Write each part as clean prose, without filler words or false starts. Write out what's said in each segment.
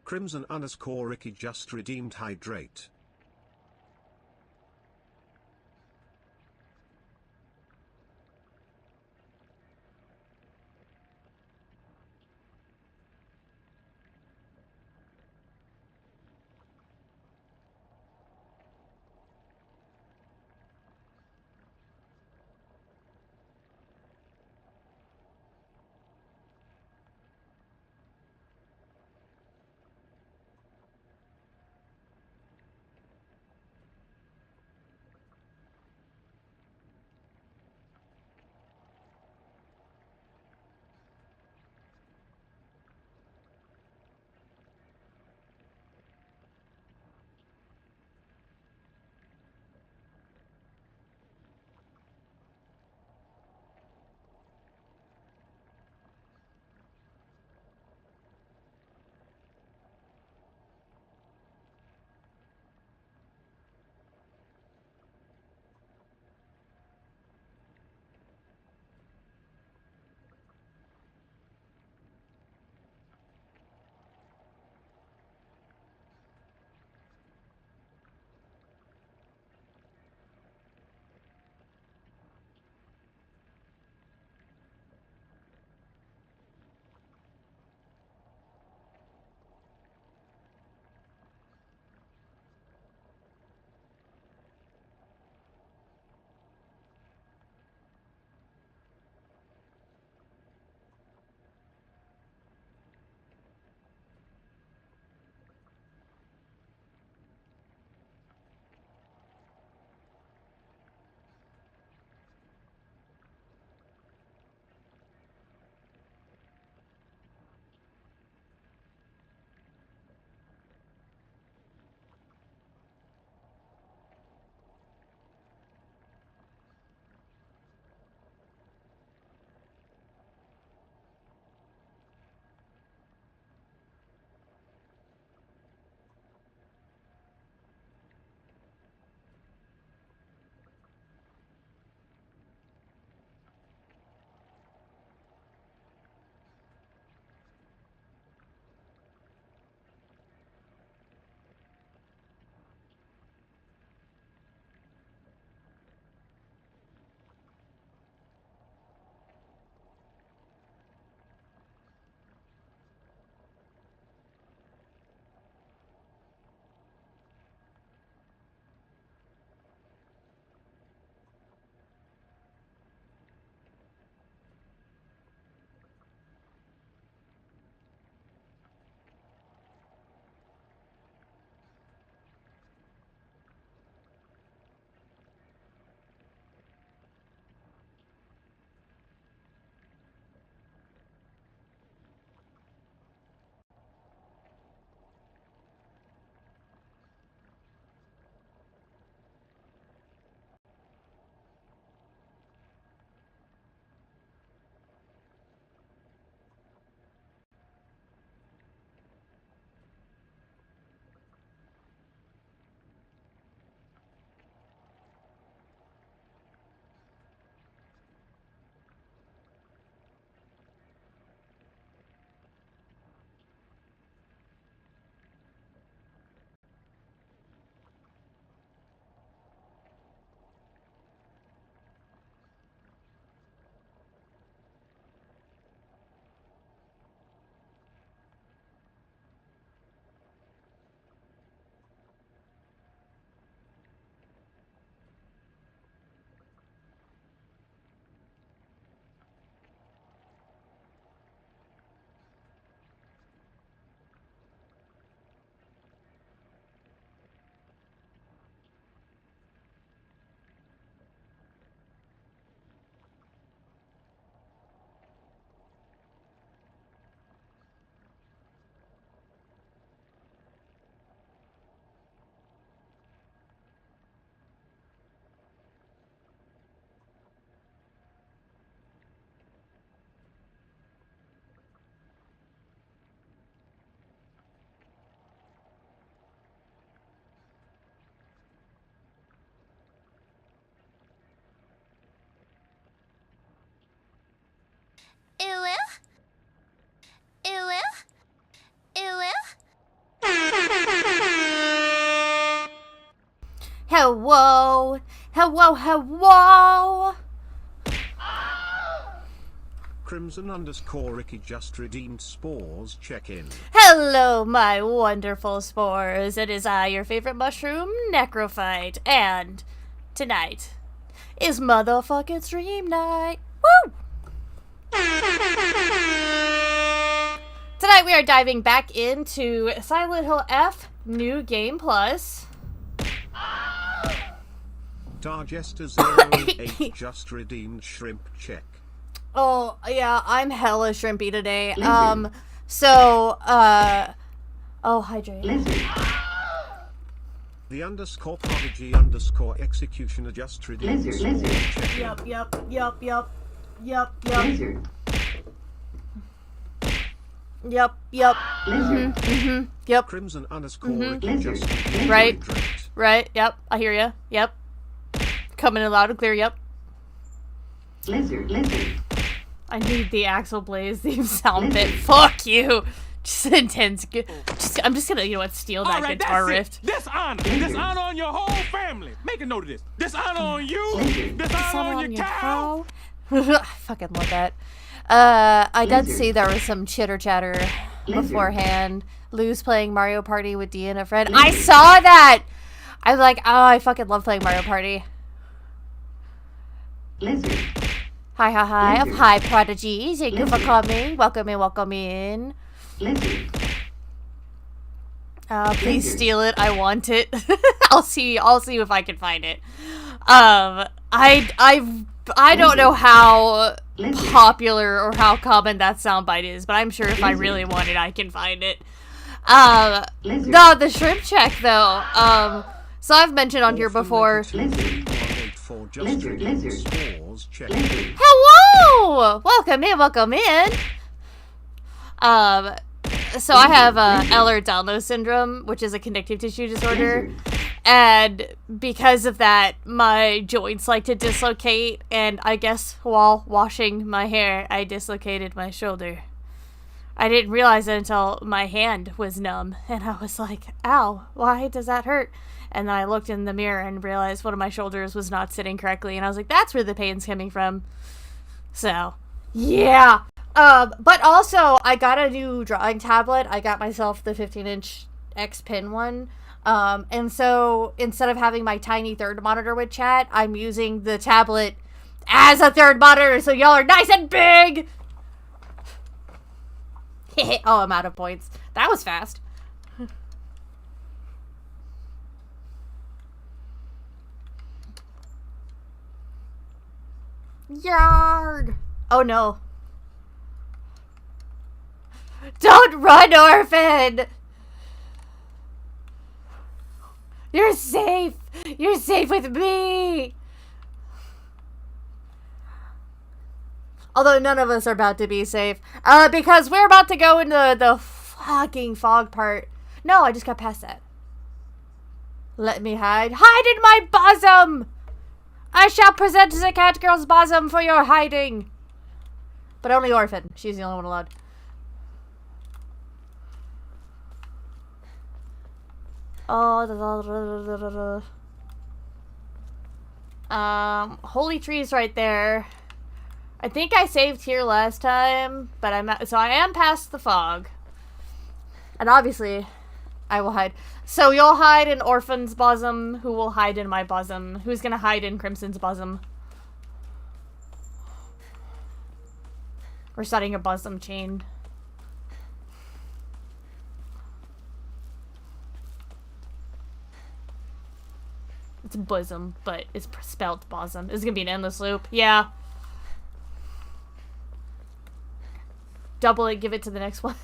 Crimson_Ricky just redeemed hydrate. Hello. Hello, hello. Crimson_Ricky just redeemed spores. Check in. Hello, my wonderful spores. It is I, your favorite mushroom, Necrophyte. And tonight is motherfucking stream night. Woo! Tonight we are diving back into Silent Hill F New Game Plus. Darjester08 just redeemed shrimp. Check. Oh, yeah, I'm hella shrimpy today. Lizard. Hydrate. Lizard. The _prodigy_executioner just redeemed Lizard, spores. lizard. Check in. Yup. Lizard. Yup. Lizard. Yup. Crimson_Ricky just Lizard. Right. hydrate. Right, yep, I hear ya. Yep. Coming in loud and clear, yep. Lizard. I need the Axel Blaze theme sound bit. Fuck you. Just intense. I'm just gonna, you know what, steal that Alright, guitar that's riff. it. Dishonor on your whole family. Make a note of this. Dishonor on you. Lizard. Dishonor on your cow. I fucking love that. I did Lizard. see there was some chitter chatter Lizard. beforehand. Lou's playing Mario Party with Dee and a friend. I saw that! I'm like, oh, I fucking love playing Mario Party. Lizard. Hi. Lizard. Hi, prodigies. Thank you for Lizard. coming. Welcome in. Lizard. Please Lizard. steal it. I want it. I'll see if I can find it. I don't know how Lizard. popular or how common that soundbite is, but I'm sure if I Lizard. really want it, I can find it. Lizard. No, the shrimp check though. So I've mentioned on here before. Lizard. 484 just Lizard, redeemed lizard. spores. Check in. Lizard. Hello! Welcome in. So I have Ehlers-Danlos syndrome, which is a connective tissue disorder. And because of that, my joints like to dislocate, and I guess while washing my hair, I dislocated my shoulder. I didn't realize it until my hand was numb, and I was like, ow, why does that hurt? And then I looked in the mirror and realized one of my shoulders was not sitting correctly, and I was like, that's where the pain's coming from. So, yeah. But also, I got a new drawing tablet. I got myself the 15-inch X Pen one. And so instead of having my tiny third monitor with chat, I'm using the tablet as a third monitor, so y'all are nice and big! Oh, I'm out of points. That was fast. Yarg! Oh no. Don't run, orphan! You're safe! You're safe with me! Although none of us are about to be safe. Because we're about to go into the fucking fog part. No, I just got past that. Let me hide. Hide in my bosom! I shall present the cat girl's bosom for your hiding. But only orphan. She's the only one allowed. Holy trees right there. I think I saved here last time, but I am past the fog. And obviously, I will hide. So you'll hide in Orphan's bosom. Who will hide in my bosom? Who's gonna hide in Crimson's bosom? We're starting a bosom chain. It's bosom, but it's spelled bosom. This is gonna be an endless loop. Yeah. Double it, give it to the next one.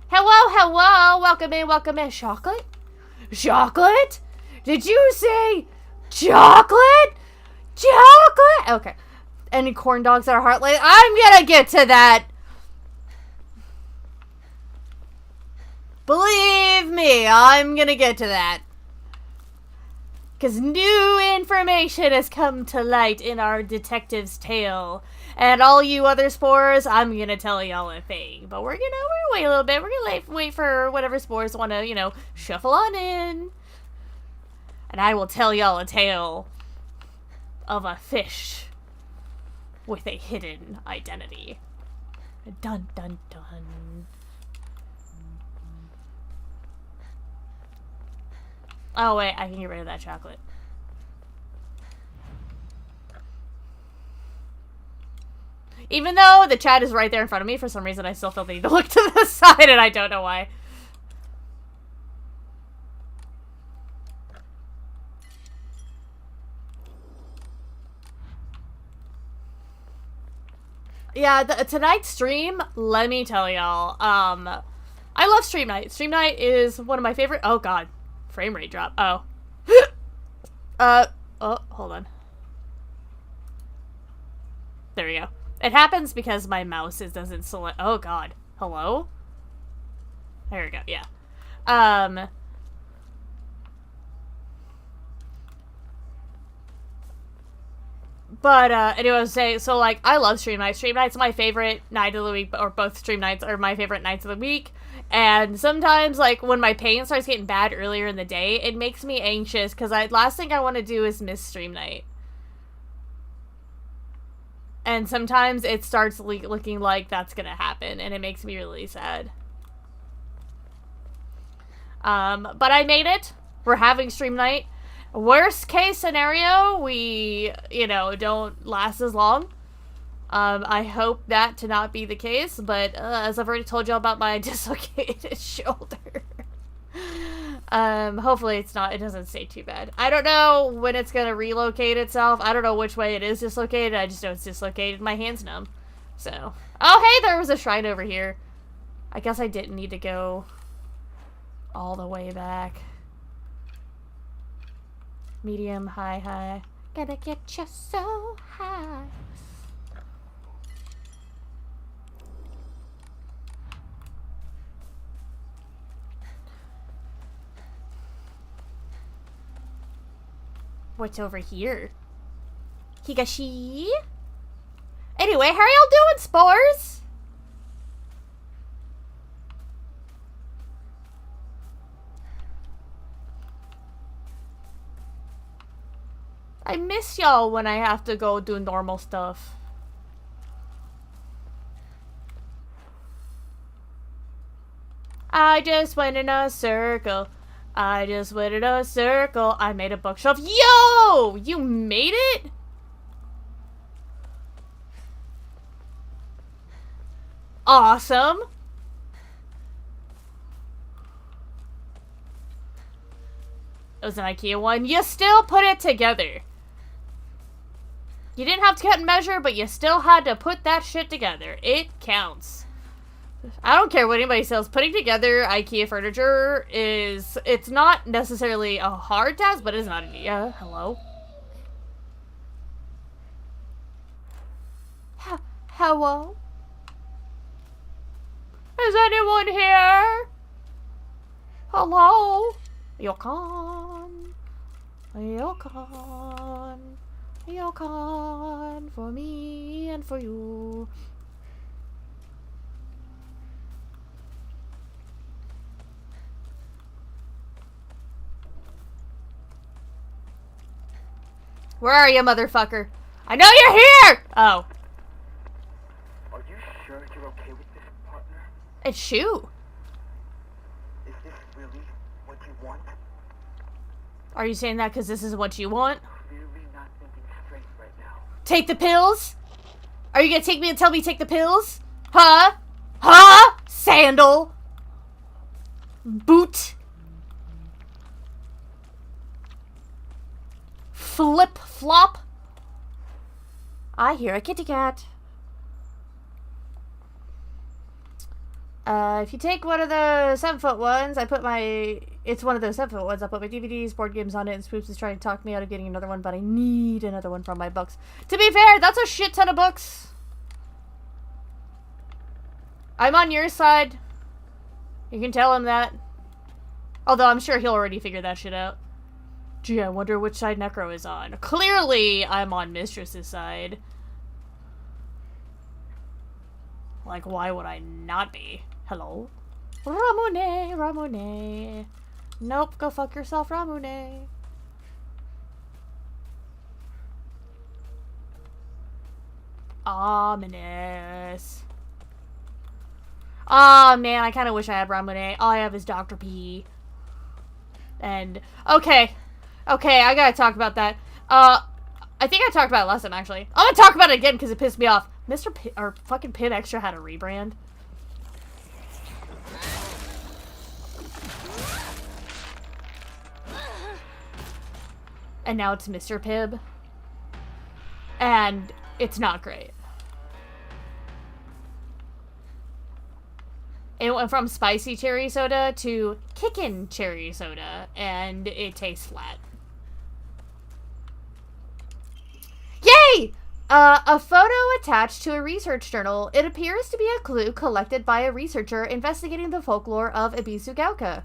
Hello. Welcome in. Chocolate? Chocolate? Did you say chocolate? Chocolate? Okay. Any corn dogs that are heartless? I'm gonna get to that. Believe me, I'm gonna get to that. Because new information has come to light in our detective's tale. And all you other spores, I'm gonna tell y'all a thing. But we're gonna wait a little bit. We're gonna wait for whatever spores want to, you know, shuffle on in. And I will tell y'all a tale of a fish with a hidden identity. Dun dun dun. Oh wait, I can get rid of that chocolate. Even though the chat is right there in front of me, for some reason I still feel the need to look to the side, and I don't know why. Yeah, tonight's stream, let me tell y'all, I love stream night. Stream night is one of my favorite— oh god. Frame rate drop. Oh. Oh, hold on. There we go. It happens because my mouse doesn't select— oh god. Hello? There we go, yeah. But, anyway, so, like, I love stream night. Stream night's my favorite night of the week, or both stream nights are my favorite nights of the week. And sometimes, like, when my pain starts getting bad earlier in the day, it makes me anxious, because last thing I want to do is miss stream night. And sometimes it starts looking like that's gonna happen, and it makes me really sad. But I made it. We're having stream night. Worst case scenario, we, you know, don't last as long. I hope that to not be the case, but as I've already told you about my dislocated shoulder, hopefully it doesn't stay too bad. I don't know when it's gonna relocate itself. I don't know which way it is dislocated. I just know it's dislocated. My hand's numb. So, oh hey, there was a shrine over here. I guess I didn't need to go all the way back. Medium, high, high. Gotta get you so high. What's over here? Higashi? Anyway, how are y'all doing, spores? I miss y'all when I have to go do normal stuff. I just went in a circle. I just went in a circle. I made a bookshelf. Yo! You made it? Awesome. It was an IKEA one. You still put it together. You didn't have to cut and measure, but you still had to put that shit together. It counts. I don't care what anybody says. Putting together IKEA furniture it's not necessarily a hard task, but it's not an hello? Hello? Is anyone here? Hello? Yokan. Yokan. Yokan. For me and for you. Where are you, motherfucker? I know you're here! Oh. Are you sure you're okay with this, partner? It's Shu. Is this really what you want? Are you saying that because this is what you want? Clearly not thinking straight right now. Take the pills? Are you gonna take me and tell me to take the pills? Huh? Huh? Sandal. Boot. Flip flop. I hear a kitty cat. If you take one of the 7-foot ones, it's one of those 7-foot ones. I put my DVDs, board games on it, and Spoops is trying to talk me out of getting another one, but I need another one from my books. To be fair, that's a shit ton of books. I'm on your side. You can tell him that. Although I'm sure he'll already figure that shit out. Gee, I wonder which side Necro is on. Clearly, I'm on Mistress's side. Like, why would I not be? Hello? Ramune, Ramune. Nope, go fuck yourself, Ramune. Ominous. Oh man, I kind of wish I had Ramune. All I have is Dr. P. And, okay, I gotta talk about that. I think I talked about it last time, actually. I'm gonna talk about it again because it pissed me off. Mr. P or fucking Pib Extra had a rebrand. And now it's Mr. Pibb. And it's not great. It went from spicy cherry soda to kickin' cherry soda, and it tastes flat. Yay! A photo attached to a research journal. It appears to be a clue collected by a researcher investigating the folklore of Ibisugauka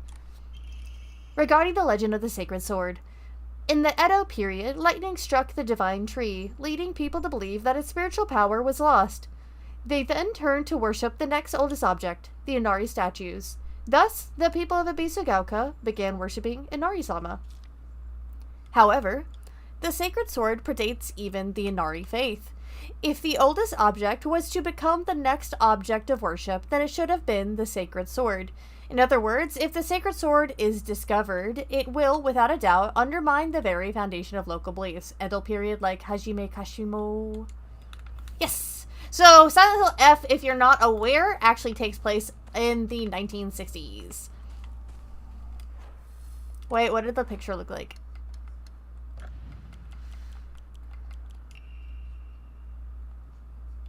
regarding the legend of the sacred sword. In the Edo period, lightning struck the divine tree, leading people to believe that its spiritual power was lost. They then turned to worship the next oldest object, the Inari statues. Thus, the people of Ibisugauka began worshipping Inari-sama. However, the sacred sword predates even the Inari faith. If the oldest object was to become the next object of worship, then it should have been the sacred sword. In other words, if the sacred sword is discovered, it will, without a doubt, undermine the very foundation of local beliefs. Edo period like Hajime Kashimo. Yes! So, Silent Hill F, if you're not aware, actually takes place in the 1960s. Wait, what did the picture look like?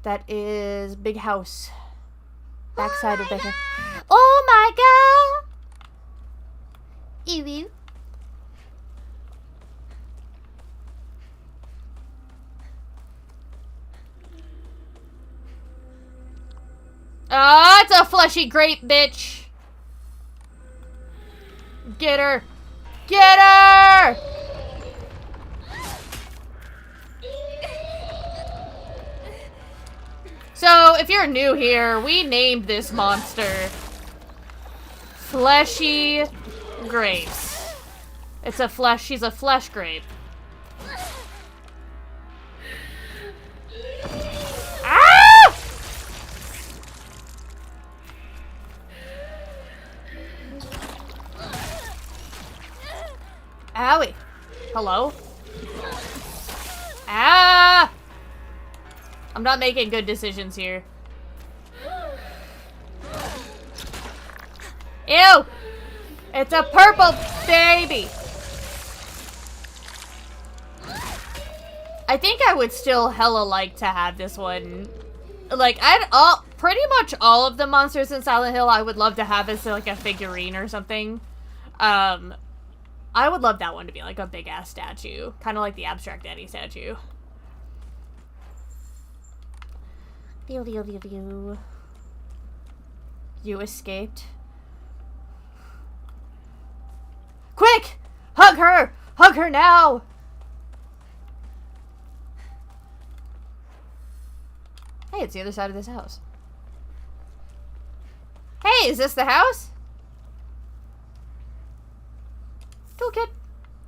That is big house. Backside of the house. Oh my god! Ew. Ah, it's a fleshy grape, bitch! Get her! Get her! So, if you're new here, we named this monster Fleshy Grapes. She's a flesh grape. Ah! Owie. Hello? Ah! I'm not making good decisions here. Ew! It's a purple baby! I think I would still hella like to have this one. Like, pretty much all of the monsters in Silent Hill I would love to have as like a figurine or something. I would love that one to be like a big ass statue. Kind of like the Abstract Daddy statue. You escaped. Quick! Hug her! Hug her now! Hey, it's the other side of this house. Hey, is this the house? Toolkit.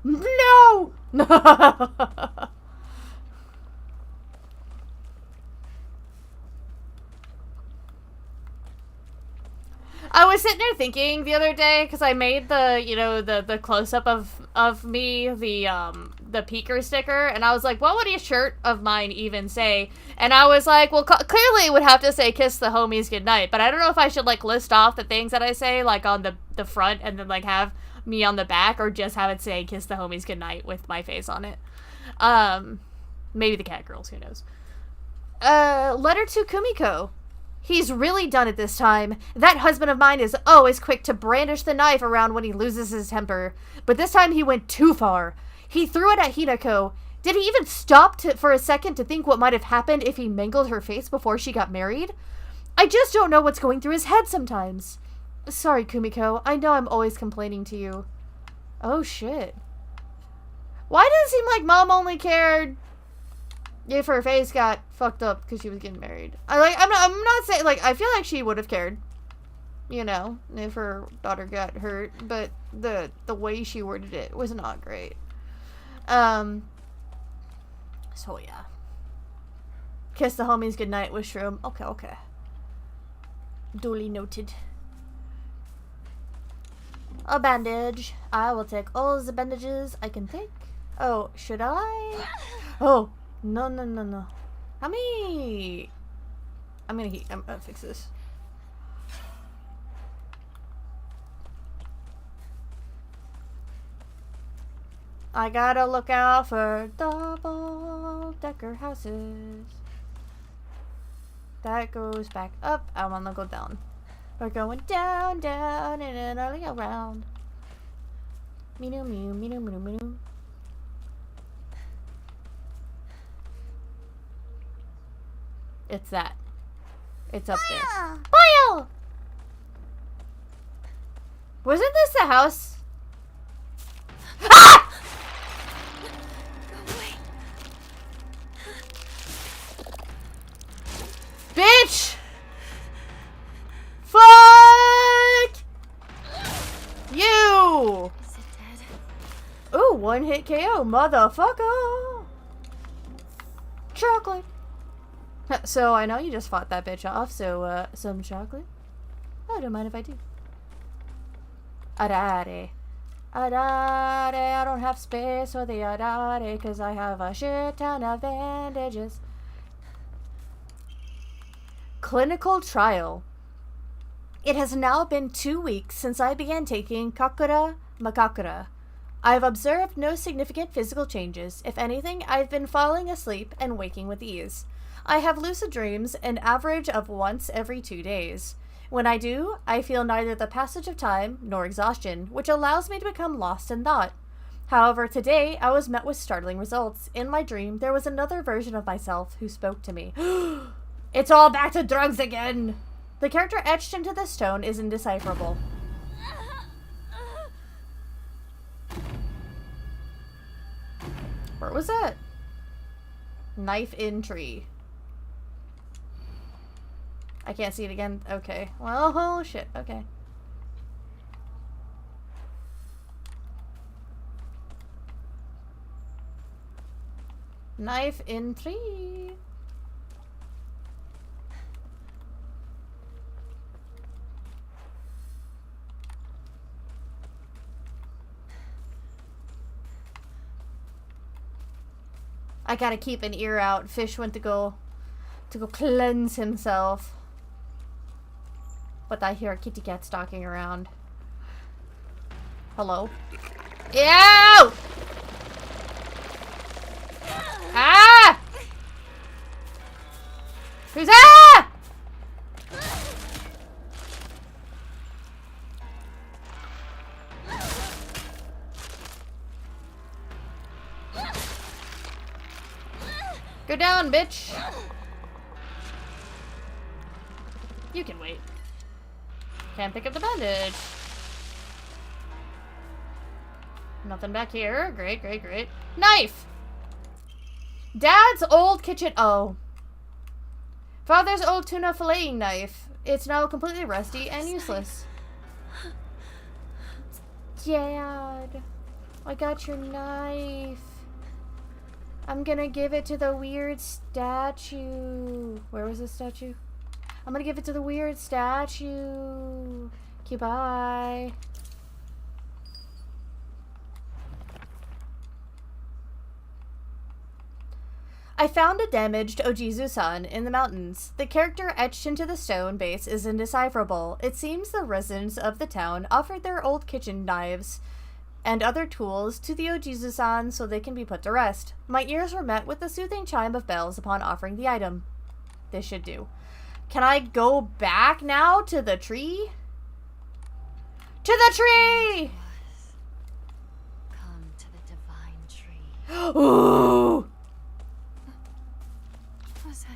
No! I was sitting there thinking the other day, because I made the close-up of me, the peeker sticker, and I was like, what would a shirt of mine even say? And I was like, well, clearly it would have to say, kiss the homies goodnight, but I don't know if I should, like, list off the things that I say, like, on the front, and then, like, have me on the back, or just have it say, kiss the homies goodnight with my face on it. Maybe the cat girls, who knows. Letter to Kumiko. He's really done it this time. That husband of mine is always quick to brandish the knife around when he loses his temper. But this time he went too far. He threw it at Hinako. Did he even stop for a second to think what might have happened if he mangled her face before she got married? I just don't know what's going through his head sometimes. Sorry, Kumiko. I know I'm always complaining to you. Oh, shit. Why does it seem like Mom only cared If her face got fucked up because she was getting married. I'm not saying, like, I feel like she would have cared. You know, if her daughter got hurt. But the way she worded it was not great. So yeah. Kiss the homies goodnight with Shroom. Okay. Duly noted. A bandage. I will take all the bandages I can take. Oh, should I? Oh, no. How many? I'm gonna fix this. I gotta look out for double-decker houses. That goes back up. I wanna go down. We're going down, and then early around. Mew. It's that. It's up there. Boyle! Wasn't this the house? Ah! Bitch! Fuck! You! Is it dead? Ooh, one hit KO, motherfucker! Chocolate! So, I know you just fought that bitch off, so, some chocolate? Oh, don't mind if I do. Arare. I don't have space for the arare, cause I have a shit ton of bandages. Clinical trial. It has now been 2 weeks since I began taking Kakura Makakura. I have observed no significant physical changes. If anything, I've been falling asleep and waking with ease. I have lucid dreams, an average of once every 2 days. When I do, I feel neither the passage of time nor exhaustion, which allows me to become lost in thought. However, today I was met with startling results. In my dream, there was another version of myself who spoke to me. It's all back to drugs again! The character etched into the stone is indecipherable. Where was that? Knife in tree. I can't see it again. Okay. Well, oh shit. Okay. Knife in tree. I gotta keep an ear out. Fish went to go cleanse himself. But I hear a kitty cat stalking around. Hello? Ew! Ah! Who's ah? Go down, bitch. You can wait. Can't pick up the bandage. Nothing back here. Great. Knife! Dad's old kitchen. Oh. Father's old tuna filleting knife. It's now completely rusty and useless. Dad, I got your knife. I'm gonna give it to the weird statue. Where was the statue? I'm gonna give it to the weird statue. Okay, bye. I found a damaged Ojizu-san in the mountains. The character etched into the stone base is indecipherable. It seems the residents of the town offered their old kitchen knives and other tools to the Ojizu-san so they can be put to rest. My ears were met with the soothing chime of bells upon offering the item. This should do. Can I go back now to the tree? To the tree! Come to the divine tree. Ooh! What was I?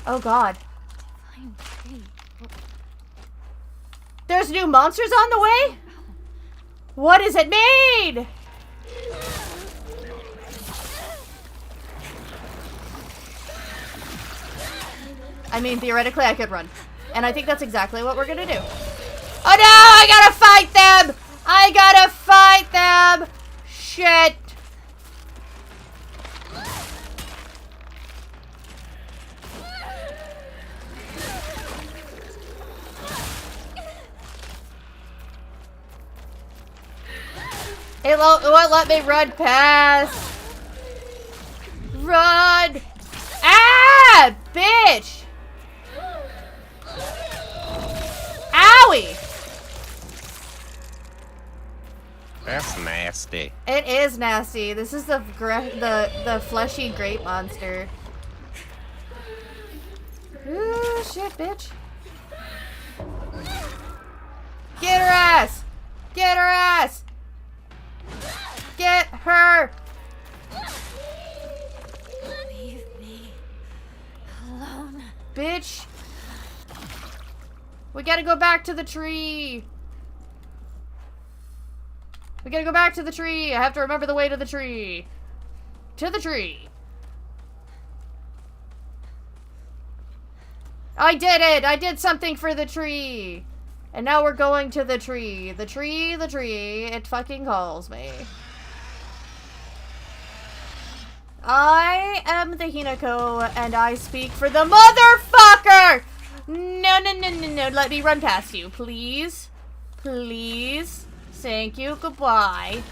Oh god. Divine tree. There's new monsters on the way? What is it made? I mean, theoretically, I could run. And I think that's exactly what we're gonna do. Oh no! I gotta fight them! I gotta fight them! Shit! It won't let me run past. Run! Ah! Bitch! Owie! That's nasty. It is nasty. This is the fleshy grape monster. Ooh, shit, bitch. Get her ass! Get her ass! Get her! Leave me alone. Bitch! We gotta go back to the tree! We gotta go back to the tree! I have to remember the way to the tree! To the tree! I did it! I did something for the tree! And now we're going to the tree. The tree, it fucking calls me. I am the Hinako, and I speak for the motherfucker! No, no, no, no, no. Let me run past you, please. Please. Thank you. Goodbye.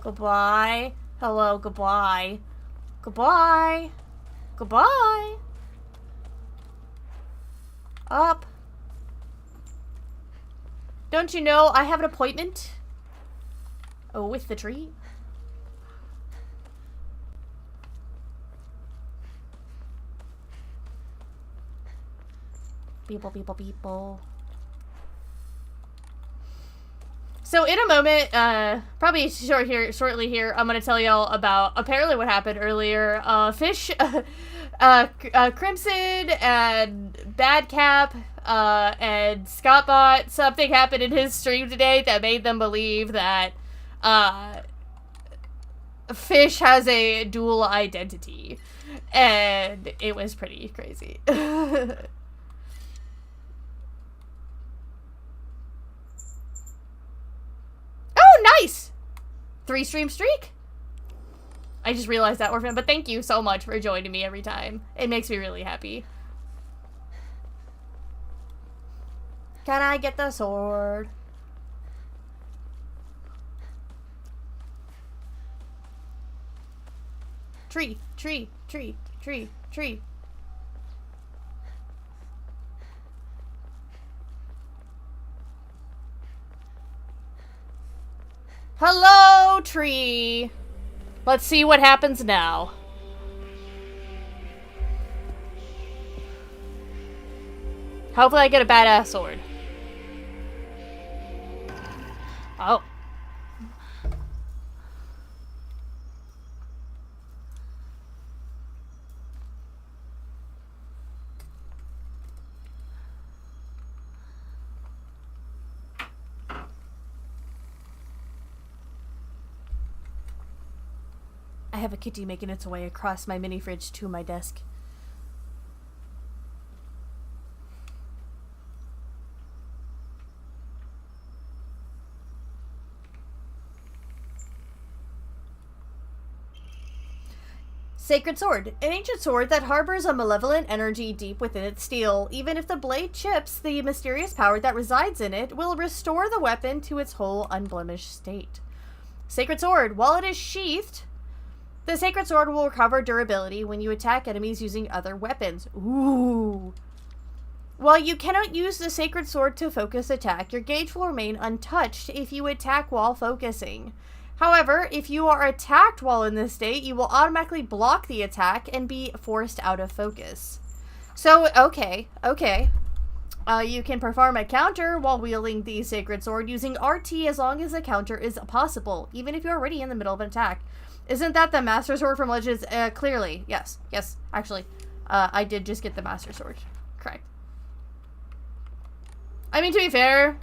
Goodbye. Hello, goodbye. Goodbye. Goodbye. Up. Don't you know I have an appointment? Oh, with the tree? People, people, people. So in a moment, probably shortly here, I'm gonna tell y'all about apparently what happened earlier. Fish, Crimson and Badcap, and Scottbot, something happened in his stream today that made them believe that, Fish has a dual identity. And it was pretty crazy. Oh, nice! 3-stream streak? I just realized that, Orphan, but thank you so much for joining me every time. It makes me really happy. Can I get the sword? Tree, tree, tree, tree, tree. Hello, tree. Let's see what happens now. Hopefully I get a badass sword. Oh. I have a kitty making its way across my mini fridge to my desk. Sacred Sword. An ancient sword that harbors a malevolent energy deep within its steel. Even if the blade chips, the mysterious power that resides in it will restore the weapon to its whole unblemished state. Sacred Sword. While it is sheathed, the Sacred Sword will recover durability when you attack enemies using other weapons. Ooh. While you cannot use the Sacred Sword to focus attack, your gauge will remain untouched if you attack while focusing. However, if you are attacked while in this state, you will automatically block the attack and be forced out of focus. So, okay. You can perform a counter while wielding the Sacred Sword using RT as long as a counter is possible, even if you're already in the middle of an attack. Isn't that the Master Sword from Legends? Clearly. Yes, actually. I did just get the Master Sword. Correct. I mean, to be fair,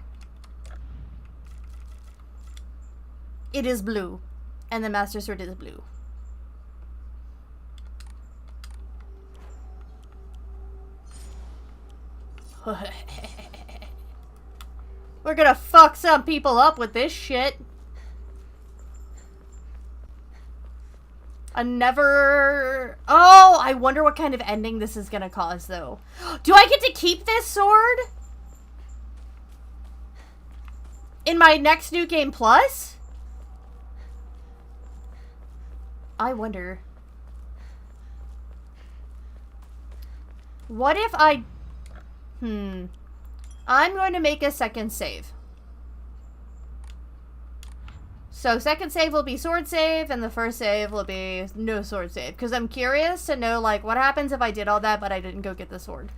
it is blue. And the Master Sword is blue. We're gonna fuck some people up with this shit. Oh, I wonder what kind of ending this is gonna cause, though. Do I get to keep this sword? In my next New Game Plus? I wonder. What if I... I'm going to make a second save. So second save will be sword save, and the first save will be no sword save. Because I'm curious to know, like, what happens if I did all that, but I didn't go get the sword.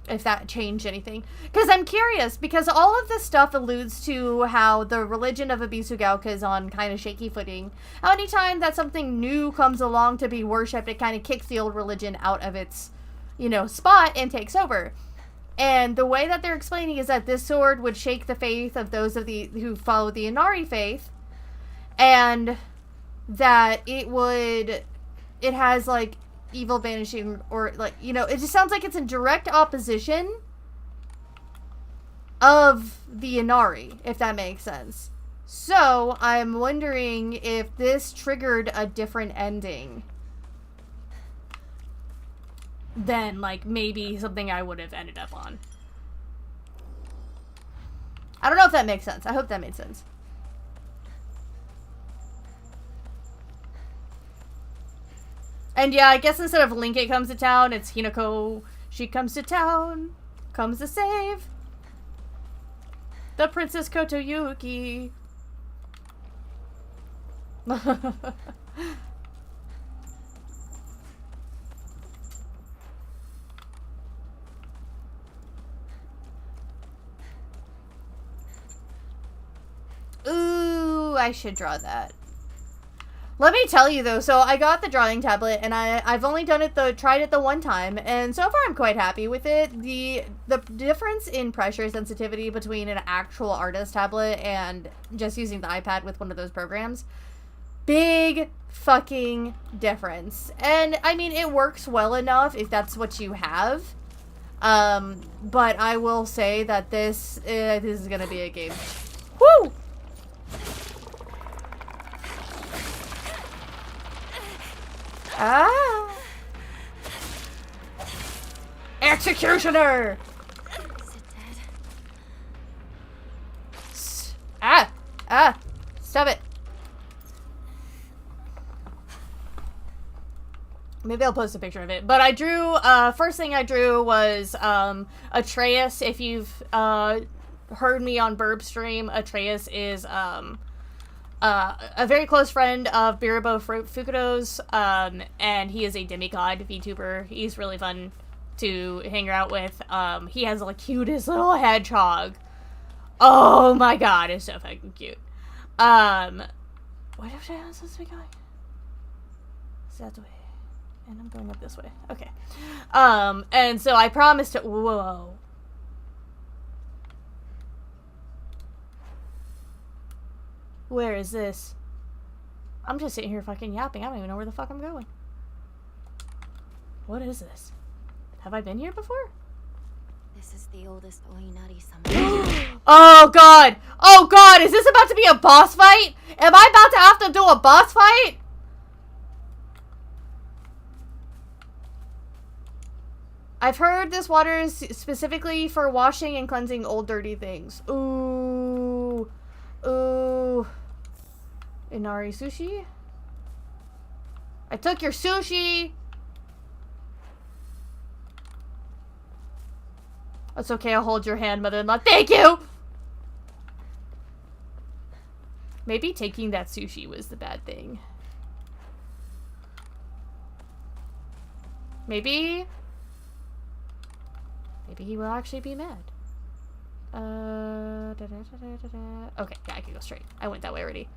If that changed anything. Because I'm curious, because all of this stuff alludes to how the religion of Abisugalka is on kind of shaky footing. How anytime that something new comes along to be worshipped, it kind of kicks the old religion out of its, you know, spot and takes over. And the way that they're explaining is that this sword would shake the faith of those of who follow the Inari faith, and that it has, like, evil banishing, or, like, you know, it just sounds like it's in direct opposition of the Inari, if that makes sense. So, I'm wondering if this triggered a different ending than, like, maybe something I would have ended up on. I don't know if that makes sense. I hope that made sense. And yeah, I guess instead of Linkit comes to town, it's Hinako. She comes to town, comes to save the Princess Kotoyuki. Ooh, I should draw that. Let me tell you though, so I got the drawing tablet, and I've only tried it the one time, and so far I'm quite happy with it. The difference in pressure sensitivity between an actual artist tablet and just using the iPad with one of those programs, big fucking difference. And I mean, it works well enough if that's what you have. But I will say that this is gonna be a game. Woo! Ah! Executioner! Is it dead? Ah! Stop it. Maybe I'll post a picture of it. But I drew, first thing I drew was, Atreus. If you've, heard me on Burb Stream, Atreus is, a very close friend of Biribo Fukudo's, and he is a demigod VTuber. He's really fun to hang out with. He has the cutest little hedgehog. Oh my god, it's so fucking cute. Where am I supposed to be going? Is that the way? And I'm going up this way. Okay. And so I promised to... Whoa. Where is this? I'm just sitting here fucking yapping. I don't even know where the fuck I'm going. What is this? Have I been here before? This is the oldest Oinari summon. Oh god! Oh god! Is this about to be a boss fight? Am I about to have to do a boss fight? I've heard this water is specifically for washing and cleansing old dirty things. Ooh. Ooh. Inari sushi? I took your sushi! It's okay, I'll hold your hand, mother-in-law. Thank you! Maybe taking that sushi was the bad thing. Maybe he will actually be mad. Okay, yeah, I can go straight. I went that way already.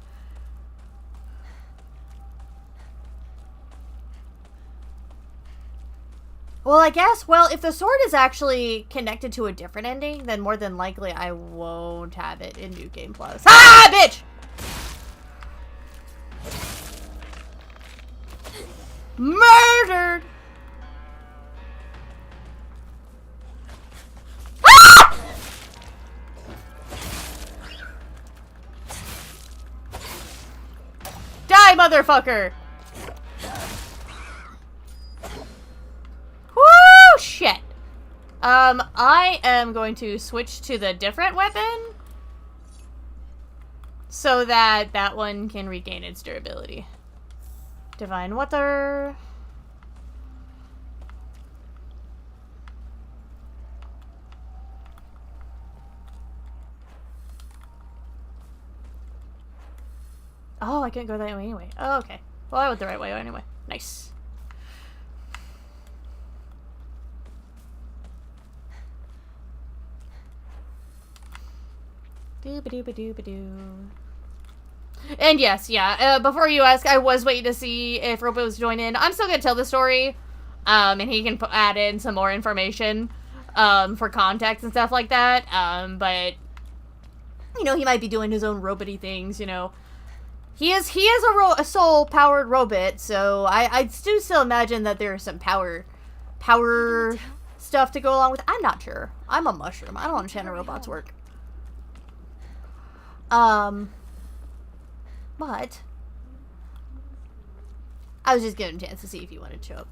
Well, I guess, if the sword is actually connected to a different ending, then more than likely I won't have it in New Game Plus. Ah, bitch! Murdered! Die, motherfucker! Woo! Shit. I am going to switch to the different weapon so that that one can regain its durability. Divine Water. Oh, I can't go that way anyway. Oh, okay. Well, I went the right way anyway. Nice. Doo-ba-doo-ba-doo-ba-doo. And yes, yeah, before you ask, I was waiting to see if Robo was joining. I'm still gonna tell the story, and he can add in some more information, for context and stuff like that, but, you know, he might be doing his own robot-y things, you know. He is a soul-powered robot, so I do still imagine that there's some power stuff to go along with. I'm not sure. I'm a mushroom. I don't understand how robots work. But I was just giving him a chance to see if he wanted to show up.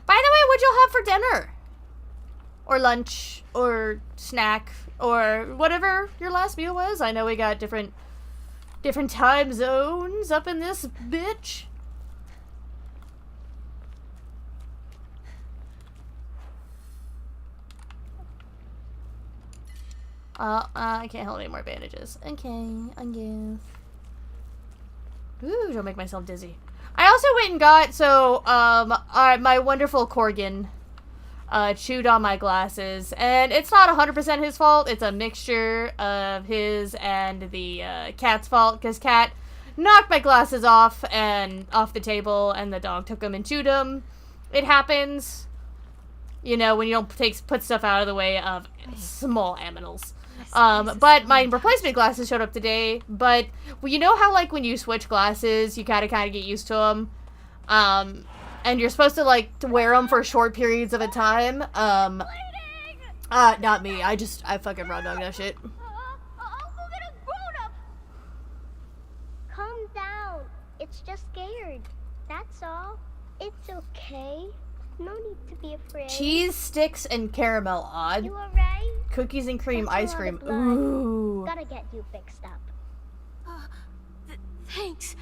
By the way, what'd y'all have for dinner? Or lunch, or snack, or whatever your last meal was? I know we got different time zones up in this bitch. I can't hold any more bandages. Okay, I guess. Ooh, don't make myself dizzy. I also went and got, so, my wonderful Corgan, chewed on my glasses, and it's not 100% his fault. It's a mixture of his and the, cat's fault, because Cat knocked my glasses off the table, and the dog took them and chewed them. It happens, you know, when you don't put stuff out of the way of small animals. But my replacement glasses showed up today, but well, you know how, like, when you switch glasses, you kind of get used to them, and you're supposed to, like, to wear them for short periods of a time, not me, I fucking raw dog that shit. I'll go get a grown-up. Calm down, it's just scared, that's all. It's okay, no need to be afraid. Cheese, sticks, and caramel, odd. You alright? Cookies and cream, That's ice cream. a lot of blood. Ooh. Gotta get you fixed up. Thanks.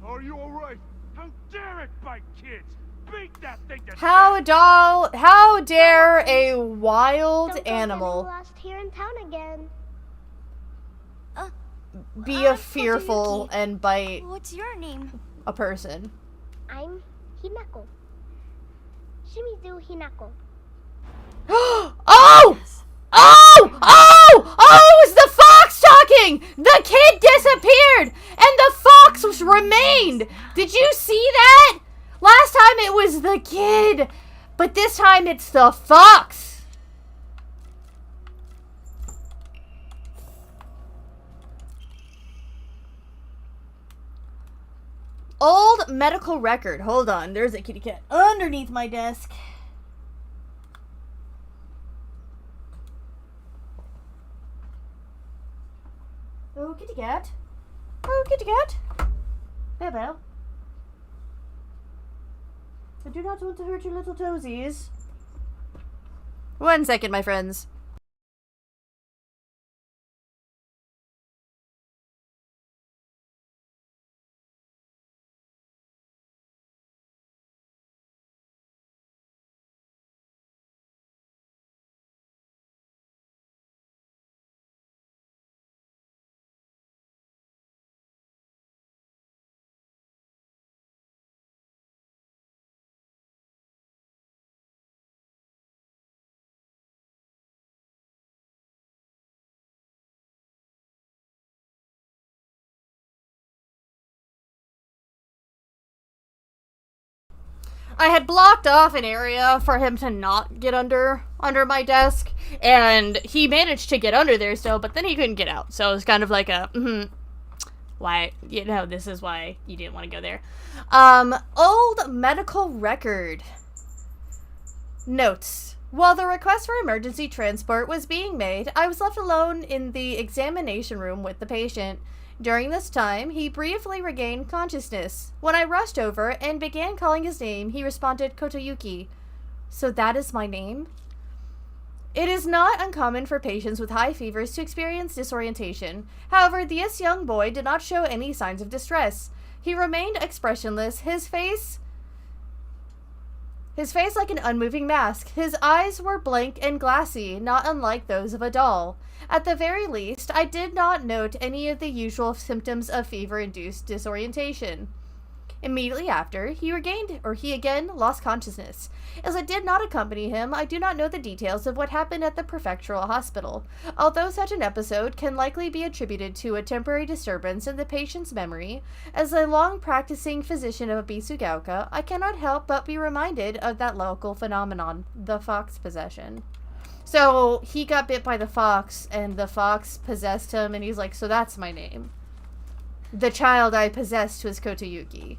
Are you alright? How dare it bite kids? Beat that thing to How dare a wild Don't animal get lost here in town again. be a fearful and bite What's your name? a person? I'm Hinako. Shimizu Hinako. Oh! Oh! Oh! Oh! It was the fox talking! The kid disappeared! And the fox remained! Did you see that? Last time it was the kid, but this time it's the fox! Old medical record. Hold on, there's a kitty cat underneath my desk. Oh, kitty cat. Oh, kitty cat. Bell. I do not want to hurt your little toesies. 1 second, my friends. I had blocked off an area for him to not get under my desk, and he managed to get under there still, but then he couldn't get out. So it was kind of like a, why, you know, this is why you didn't want to go there. Old medical record. Notes. While the request for emergency transport was being made, I was left alone in the examination room with the patient. During this time, he briefly regained consciousness. When I rushed over and began calling his name, he responded, Kotoyuki. So that is my name? It is not uncommon for patients with high fevers to experience disorientation. However, this young boy did not show any signs of distress. He remained expressionless, his face like an unmoving mask. His eyes were blank and glassy, not unlike those of a doll. At the very least, I did not note any of the usual symptoms of fever-induced disorientation. Immediately after, he again lost consciousness. As I did not accompany him, I do not know the details of what happened at the prefectural hospital. Although such an episode can likely be attributed to a temporary disturbance in the patient's memory, as a long-practicing physician of Bisugaoka, I cannot help but be reminded of that local phenomenon, the fox possession. So, he got bit by the fox, and the fox possessed him, and he's like, so that's my name. The child I possessed was Kotoyuki.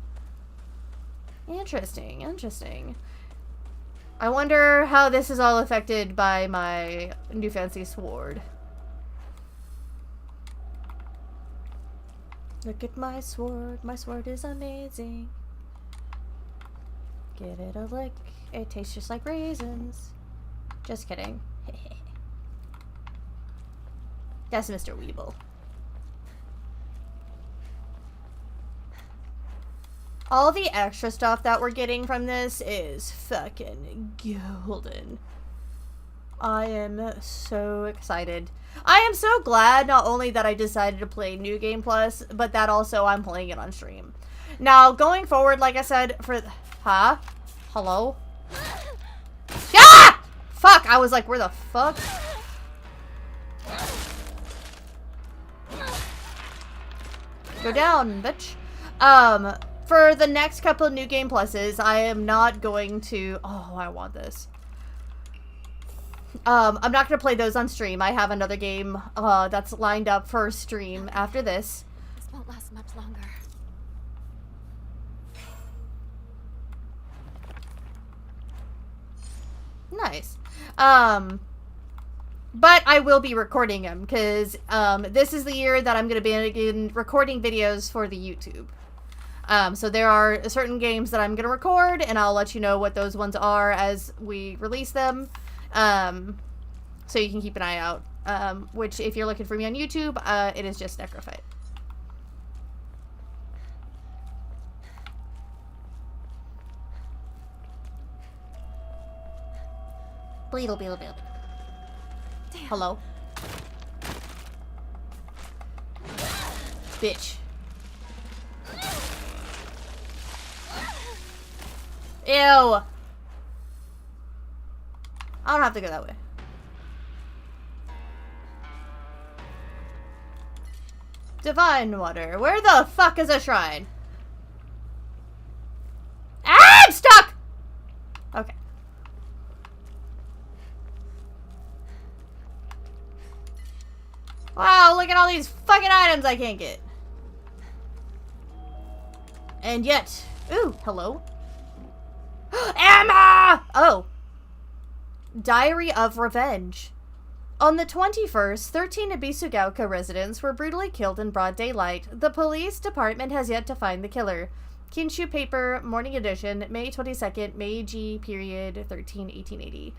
Interesting, interesting. I wonder how this is all affected by my new fancy sword. Look at my sword is amazing. Give it a lick, it tastes just like raisins. Just kidding. That's Mr. Weeble. All the extra stuff that we're getting from this is fucking golden. I am so excited. I am so glad not only that I decided to play New Game Plus, but that also I'm playing it on stream. Now, going forward, like I said, Huh? Hello? Ah! Fuck! I was like, where the fuck? Go down, bitch. For the next couple of New Game Pluses, I am not going to... Oh, I want this. I'm not going to play those on stream. I have another game that's lined up for stream after this. This won't last much longer. Nice. But I will be recording them, because this is the year that I'm going to be recording videos for the YouTube. So there are certain games that I'm going to record, and I'll let you know what those ones are as we release them. So you can keep an eye out. Which, if you're looking for me on YouTube, it is just Necrophyte. Bleedle, bleedle, bleedle. Hello? Bitch. Ew! I don't have to go that way. Divine water. Where the fuck is a shrine? Ah, I'm stuck! Okay. Wow, look at all these fucking items I can't get. And yet... Ooh, hello. Emma! Oh. Diary of Revenge. On the 21st, 13 Ibisugaoka residents were brutally killed in broad daylight. The police department has yet to find the killer. Kinshu Paper, Morning Edition, May 22nd, Meiji period 13-1880.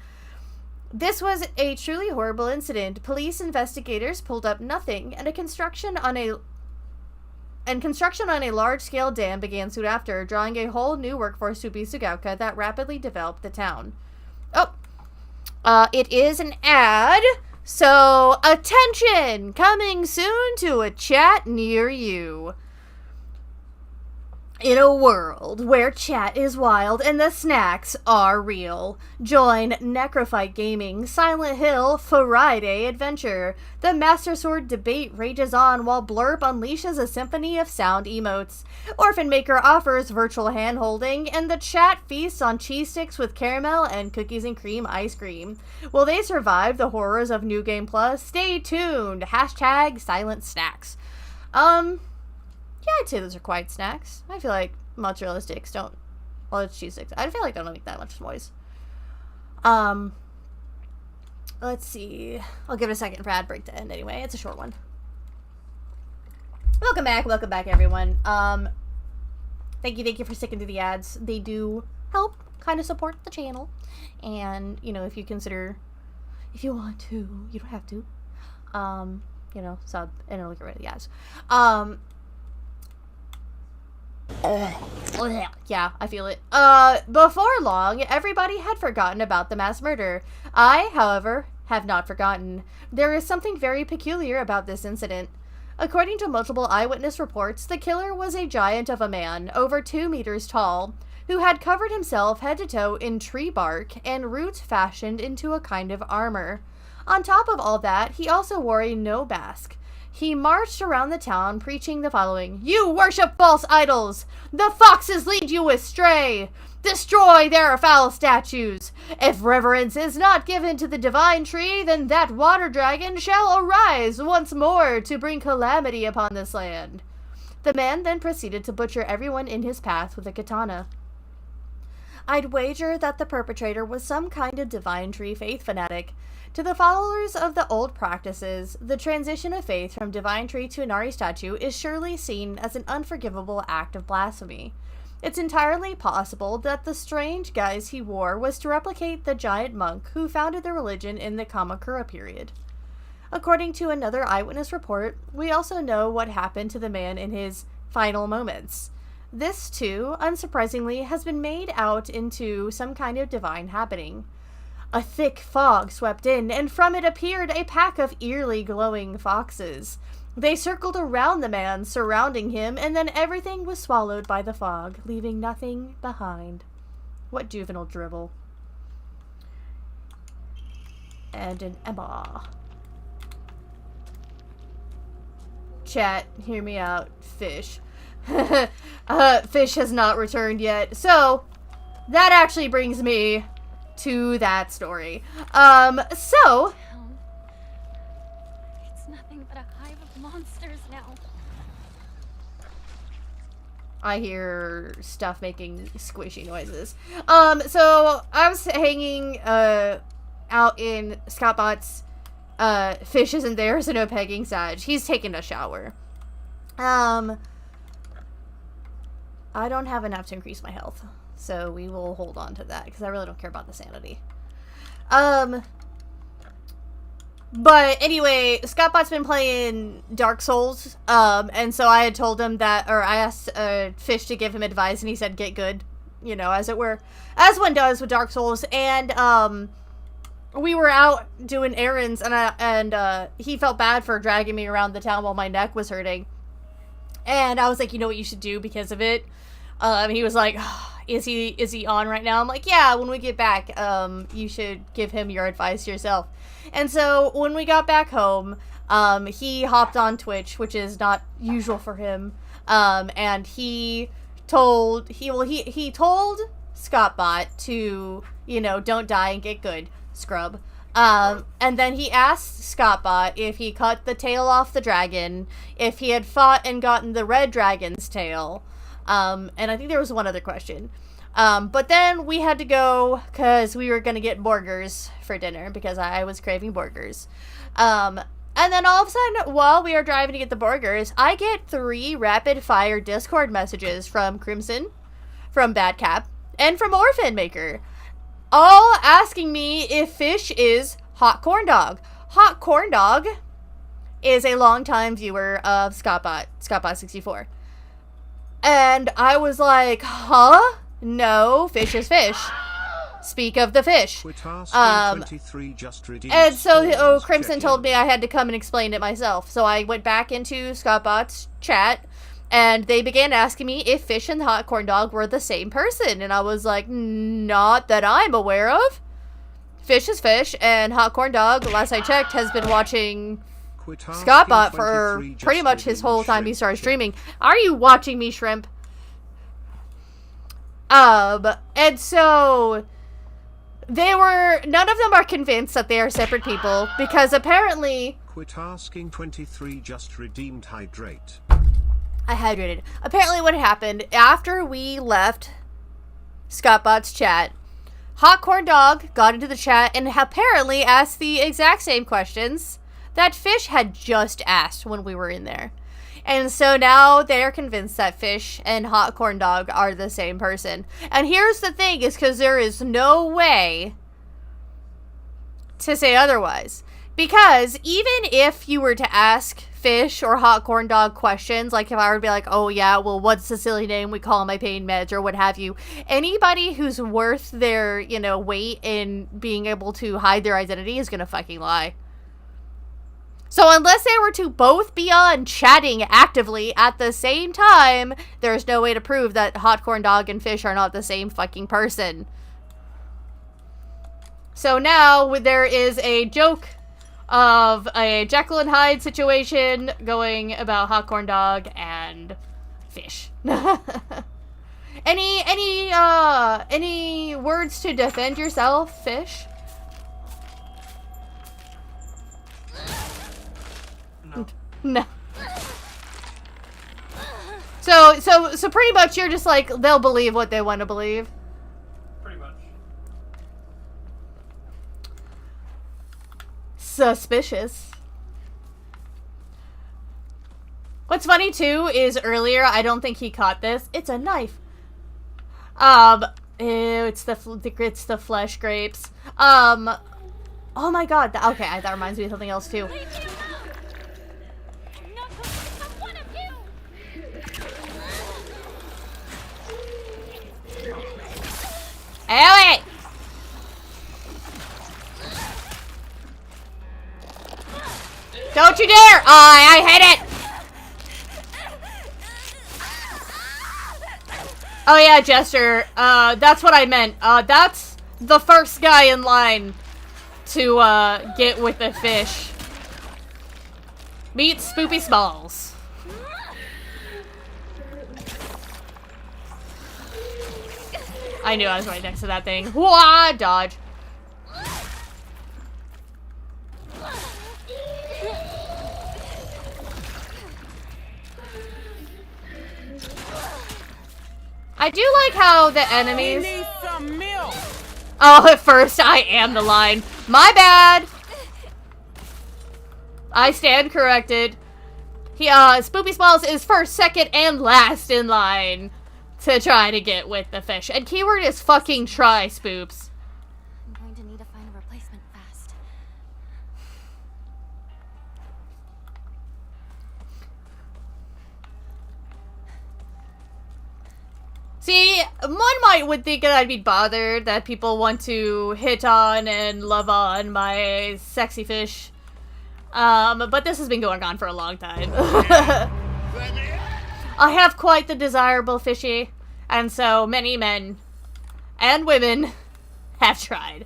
This was a truly horrible incident. Police investigators pulled up nothing, and construction on a large-scale dam began soon after, drawing a whole new workforce to Ibisugaoka that rapidly developed the town. Oh, it is an ad, so attention! Coming soon to a chat near you. In a world where chat is wild and the snacks are real, join Necrophyte Gaming Silent Hill F-rIday adventure. The Master Sword debate rages on while Blurp unleashes a symphony of sound emotes. Orphan Maker offers virtual hand-holding, and the chat feasts on cheese sticks with caramel and cookies and cream ice cream. Will they survive the horrors of New Game Plus? Stay tuned. Hashtag Silent Snacks. Yeah, I'd say those are quiet snacks. I feel like mozzarella sticks don't... Well, it's cheese sticks. I feel like they don't make that much noise. let's see. I'll give it a second for ad break to end anyway. It's a short one. Welcome back, everyone. Thank you for sticking to the ads. They do help kind of support the channel. And, you know, if you want to, you don't have to, you know, sub and it'll get rid of the ads. Yeah, I feel it. Before long, everybody had forgotten about the mass murder. I, however, have not forgotten. There is something very peculiar about this incident. According to multiple eyewitness reports, the killer was a giant of a man, over 2 meters tall, who had covered himself head to toe in tree bark and roots fashioned into a kind of armor. On top of all that, he also wore a no mask. He marched around the town preaching the following: "You worship false idols! The foxes lead you astray! Destroy their foul statues! If reverence is not given to the divine tree, then that water dragon shall arise once more to bring calamity upon this land." The man then proceeded to butcher everyone in his path with a katana. I'd wager that the perpetrator was some kind of divine tree faith fanatic. To the followers of the old practices, the transition of faith from divine tree to Inari statue is surely seen as an unforgivable act of blasphemy. It's entirely possible that the strange guise he wore was to replicate the giant monk who founded the religion in the Kamakura period. According to another eyewitness report, we also know what happened to the man in his final moments. This, too, unsurprisingly, has been made out into some kind of divine happening. A thick fog swept in, and from it appeared a pack of eerily glowing foxes. They circled around the man, surrounding him, and then everything was swallowed by the fog, leaving nothing behind. What juvenile drivel. And an Emma. Chat, hear me out. Fish. Fish has not returned yet. So, that actually brings me to that story. It's nothing but a hive of monsters now. I hear stuff making squishy noises. So I was hanging, out in Scottbot's, Fish isn't there, so no pegging Sag. He's taking a shower. I don't have enough to increase my health, so we will hold on to that, because I really don't care about the sanity. But anyway, Scottbot's been playing Dark Souls, and so I had told him that, or I asked, Fish to give him advice, and he said get good, you know, as it were, as one does with Dark Souls, and, we were out doing errands, and he felt bad for dragging me around the town while my neck was hurting, and I was like, you know what you should do because of it? He was like, is he on right now? I'm like, yeah, when we get back, you should give him your advice yourself. And so when we got back home, he hopped on Twitch, which is not usual for him. And he told Scottbot to, you know, don't die and get good, scrub. And then he asked Scottbot if he cut the tail off the dragon, if he had fought and gotten the red dragon's tail. And I think there was one other question. But then we had to go because we were going to get burgers for dinner because I was craving burgers. And then all of a sudden, while we are driving to get the burgers, I get 3 rapid fire Discord messages from Crimson, from Badcap, and from Orphan Maker, all asking me if Fish is Hot Corn Dog. Hot Corn Dog is a longtime viewer of Scottbot64. And I was like, huh? No, Fish is Fish. Speak of the fish. And so Crimson told me I had to come and explain it myself. So I went back into Scottbot's chat, and they began asking me if Fish and the Hot Corn Dog were the same person. And I was like, not that I'm aware of. Fish is Fish, and Hot Corn Dog, last I checked, has been watching Scottbot for pretty much his whole time he started streaming. Are you watching me, Shrimp? And so none of them are convinced that they are separate people, because apparently... Quit asking 23 just redeemed hydrate. I hydrated. Apparently what happened, after we left Scottbot's chat, Hot Corn Dog got into the chat and apparently asked the exact same questions that Fish had just asked when we were in there. And so now they're convinced that Fish and Hot Corn Dog are the same person. And here's the thing, is because there is no way to say otherwise. Because even if you were to ask Fish or Hot Corn Dog questions, like if I were to be like, oh yeah, well, what's the silly name we call my pain meds or what have you, anybody who's worth their, you know, weight in being able to hide their identity is gonna fucking lie. So unless they were to both be on chatting actively at the same time, there's no way to prove that Hot Corn Dog and Fish are not the same fucking person. So now there is a joke of a Jekyll and Hyde situation going about Hot Corn Dog and Fish. Any words to defend yourself, Fish? No. So pretty much you're just like, they'll believe what they want to believe. Pretty much. Suspicious. What's funny too is earlier, I don't think he caught this. It's a knife. Ew, it's the flesh grapes. Oh my god. Okay, that reminds me of something else too. Owie! Don't you dare! I hate it! Oh yeah, Jester. That's what I meant. That's the first guy in line to, get with the fish. Meet Spoopy Smalls. I knew I was right next to that thing. Wah! Dodge. I do like how the enemies... We need some milk. Oh, at first I am the line. My bad! I stand corrected. Spoopy Smalls is first, second, and last in line to try to get with the fish. And keyword is fucking try, Spoops. I'm going to need to find a replacement fast. See, one would think that I'd be bothered that people want to hit on and love on my sexy fish. But this has been going on for a long time. I have quite the desirable fishy, and so many men and women have tried.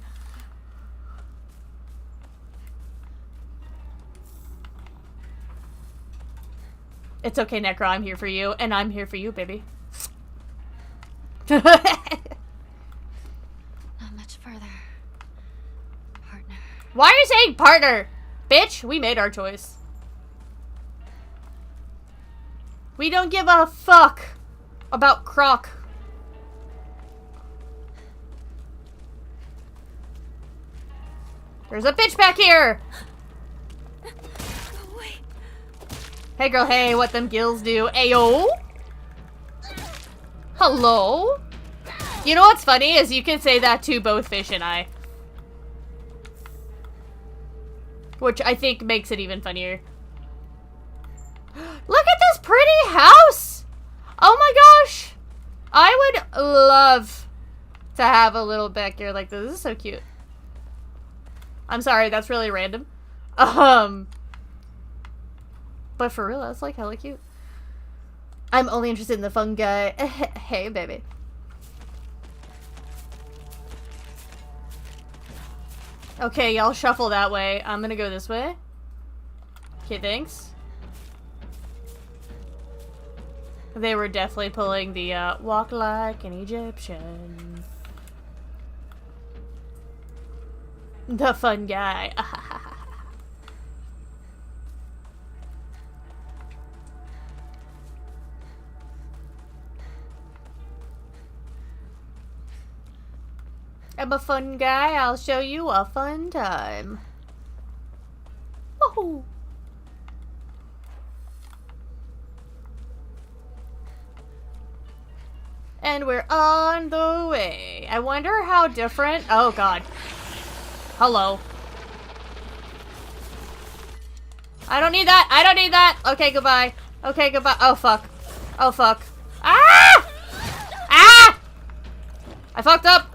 It's okay, Necro, I'm here for you, and I'm here for you, baby. Not much further. Partner. Why are you saying partner? Bitch, we made our choice. We don't give a fuck about Croc. There's a bitch back here! Go away. Hey girl, hey, what them gills do? Ayo? Hello? You know what's funny is you can say that to both Fish and I. Which I think makes it even funnier. Look at this pretty house! Oh my gosh! I would love to have a little backyard like this. This is so cute. I'm sorry, that's really random. But for real, that's like hella cute. I'm only interested in the fungi. Hey, baby. Okay, y'all shuffle that way. I'm gonna go this way. Okay, thanks. They were definitely pulling the, walk like an Egyptian. The fun guy. I'm a fun guy. I'll show you a fun time. Woohoo! And we're on the way. I wonder how different... Oh, God. Hello. I don't need that. I don't need that. Okay, goodbye. Okay, goodbye. Oh, fuck. Oh, fuck. Ah! Ah! I fucked up.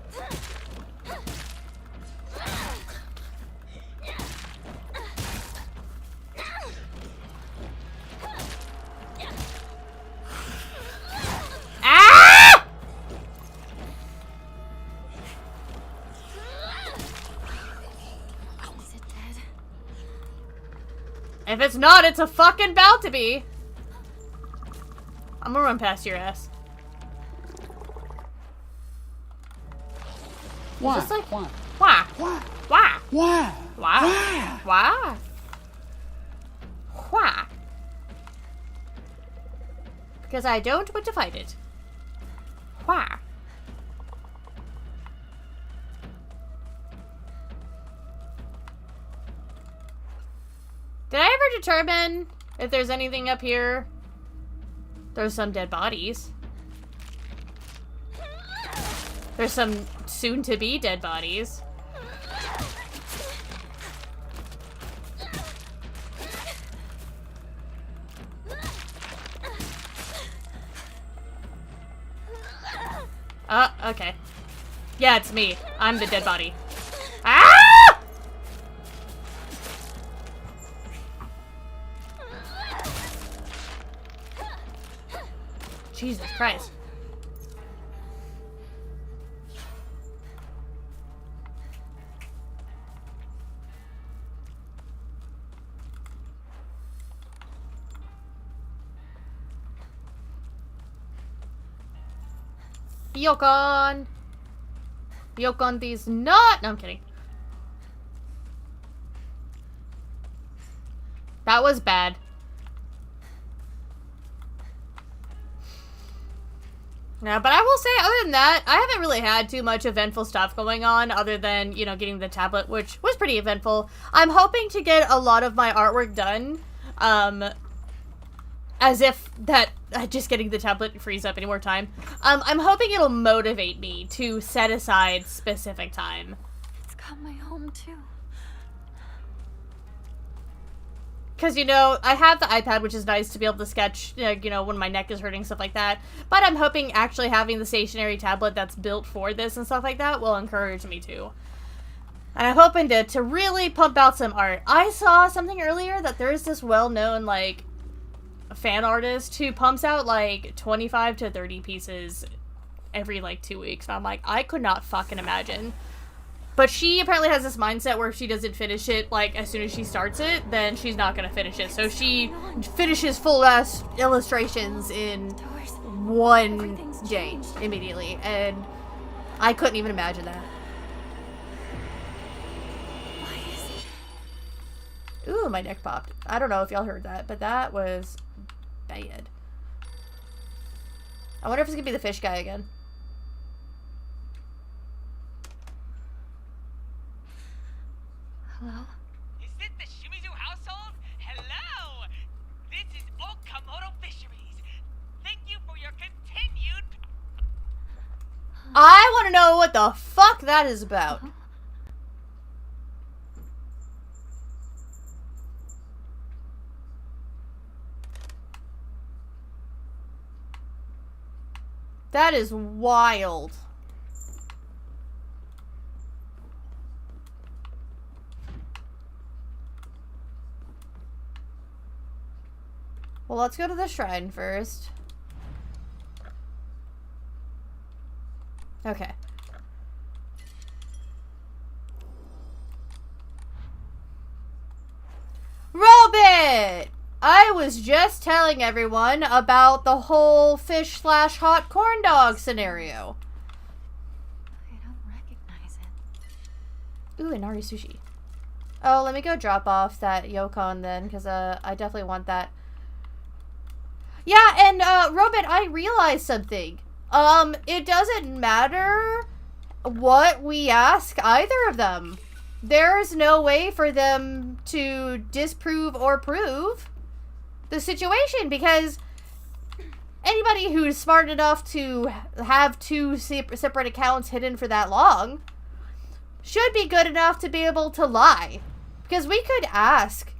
Ah! Is it dead? If it's not, it's a fucking bout to be. I'm gonna run past your ass. Why? Just like Why? why? Why? Why? Why? Why? Why? Why? Because I don't want to fight it. Why? Did I ever determine if there's anything up here? There's some dead bodies. There's some soon-to-be dead bodies. Okay. Yeah, it's me. I'm the dead body. Ah! Jesus Christ. Yokon! Yokon these not! No, I'm kidding. That was bad. Yeah, but I will say, other than that, I haven't really had too much eventful stuff going on, other than, you know, getting the tablet, which was pretty eventful. I'm hoping to get a lot of my artwork done, as if that just getting the tablet frees up any more time. I'm hoping it'll motivate me to set aside specific time. It's got my home too. Because, you know, I have the iPad, which is nice to be able to sketch, you know, when my neck is hurting, stuff like that. But I'm hoping actually having the stationary tablet that's built for this and stuff like that will encourage me to. And I'm hoping to really pump out some art. I saw something earlier that there is this well-known, like, fan artist who pumps out, like, 25 to 30 pieces every, like, 2 weeks. And I'm like, I could not fucking imagine. But she apparently has this mindset where if she doesn't finish it, like, as soon as she starts it, then she's not gonna finish it. So she finishes full-ass illustrations in one day, immediately. And I couldn't even imagine that. Ooh, my neck popped. I don't know if y'all heard that, but that was bad. I wonder if it's gonna be the fish guy again. Hello? Is it the Shimizu household? Hello! This is Okamoto Fisheries. Thank you for your continued... I want to know what the fuck that is about. That is wild. Well, let's go to the shrine first. Okay. Robit! I was just telling everyone about the whole fish/hot corn dog scenario. I don't recognize it. Ooh, Inari sushi. Oh, let me go drop off that Yokon then, because I definitely want that. Yeah, and Robit, I realized something. It doesn't matter what we ask either of them. There's no way for them to disprove or prove the situation, because anybody who's smart enough to have two separate accounts hidden for that long should be good enough to be able to lie. Because we could ask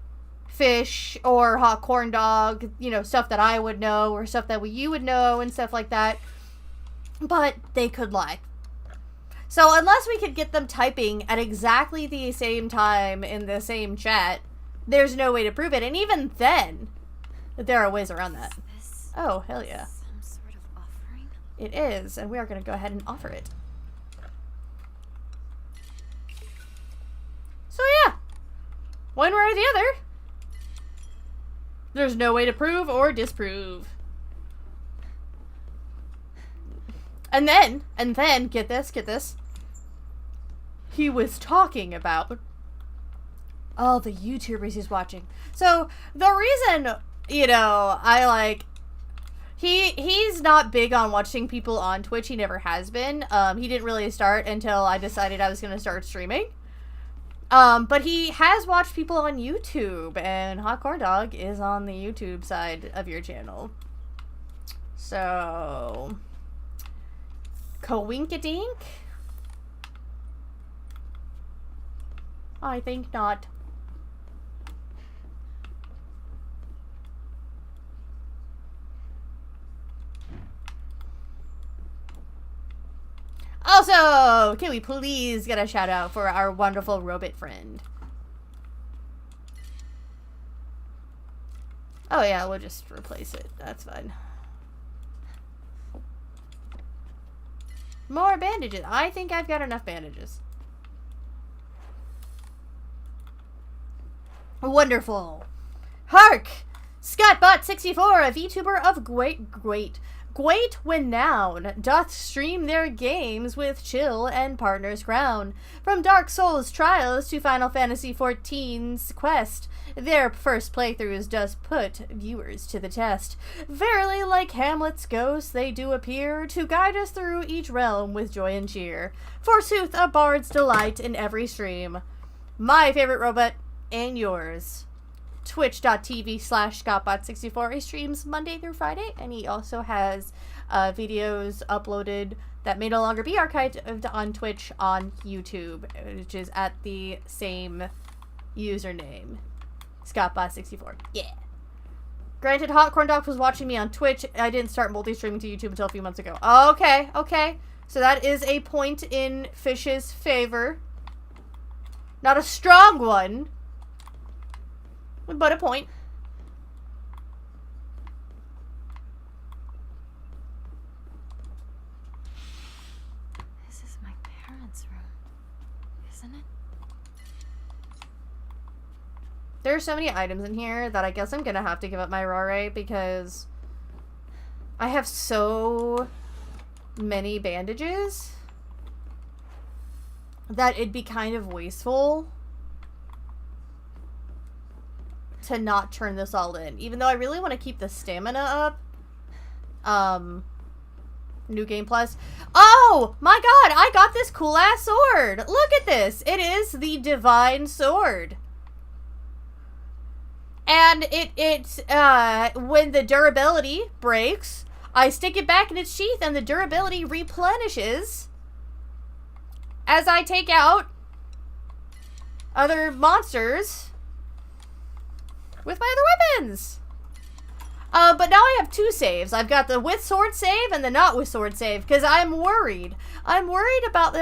Fish or Hot Corn Dog, you know, stuff that I would know or stuff that you would know and stuff like that. But they could lie. So unless we could get them typing at exactly the same time in the same chat, there's no way to prove it. And even then, there are ways around that. Oh, hell yeah. Some sort of offering? It is, and we are going to go ahead and offer it. So yeah, one way or the other, there's no way to prove or disprove. And then, get this. He was talking about all the YouTubers he's watching. So, the reason, you know, I like, he's not big on watching people on Twitch. He never has been. He didn't really start until I decided I was going to start streaming. But he has watched people on YouTube, and Hot Corn Dog is on the YouTube side of your channel. So, Coinkadink? I think not. Also, can we please get a shout out for our wonderful robot friend? Oh yeah, we'll just replace it. That's fine. More bandages. I think I've got enough bandages. Wonderful. Hark! Scottbot64, a VTuber of great renown, doth stream their games with chill and partners crown. From Dark Souls trials to Final Fantasy XIV's quest, their first playthroughs does put viewers to the test. Verily, like Hamlet's ghosts, they do appear to guide us through each realm with joy and cheer. Forsooth, a bard's delight in every stream. My favorite robot, and yours. Twitch.tv/ScottBot64. He streams Monday through Friday, and he also has videos uploaded that may no longer be archived on Twitch on YouTube, which is at the same username, ScottBot64. Yeah. Granted, Hot Corn Dog was watching me on Twitch. I didn't start multi-streaming to YouTube until a few months ago. Okay. So that is a point in Fish's favor. Not a strong one, but a point. This is my parents' room, isn't it? There are so many items in here that I guess I'm gonna have to give up my F-rIday because I have so many bandages that it'd be kind of wasteful to not turn this all in. Even though I really want to keep the stamina up. New Game Plus. Oh my god, I got this cool ass sword. Look at this. It is the Divine Sword. And when the durability breaks, I stick it back in its sheath and the durability replenishes as I take out other monsters with my other weapons. But now I have two saves. I've got the with sword save and the not with sword save, because I'm worried. I'm worried about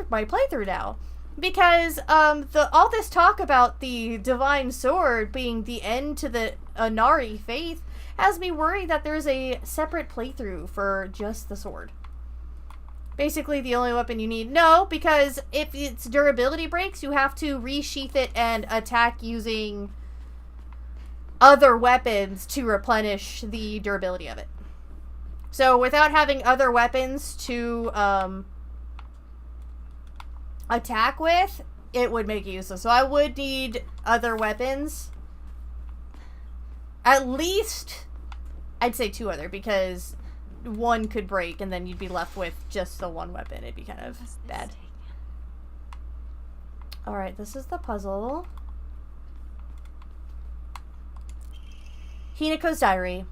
my playthrough now. Because all this talk about the Divine Sword being the end to the Inari faith has me worried that there's a separate playthrough for just the sword. Basically the only weapon you need. No, because if its durability breaks, you have to resheath it and attack using other weapons to replenish the durability of it. So without having other weapons to attack with, it would make it useless. So I would need other weapons. At least, I'd say two other, because one could break, and then you'd be left with just the one weapon. It'd be kind of bad. Alright, this is the puzzle. Hinako's diary.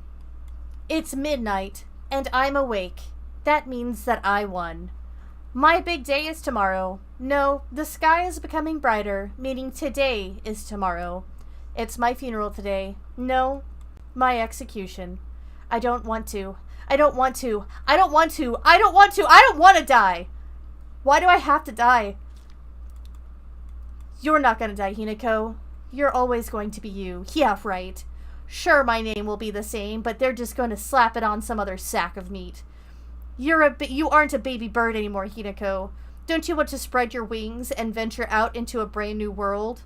It's midnight, and I'm awake. That means that I won. My big day is tomorrow. No, the sky is becoming brighter, meaning today is tomorrow. It's my funeral today. No, my execution. I don't want to. I don't want to. I don't want to. I don't want to. I don't want to die. Why do I have to die? You're not gonna die, Hinako. You're always going to be you. Yeah, right. Sure, my name will be the same, but they're just going to slap it on some other sack of meat. You aren't a baby bird anymore, Hinako. Don't you want to spread your wings and venture out into a brand new world?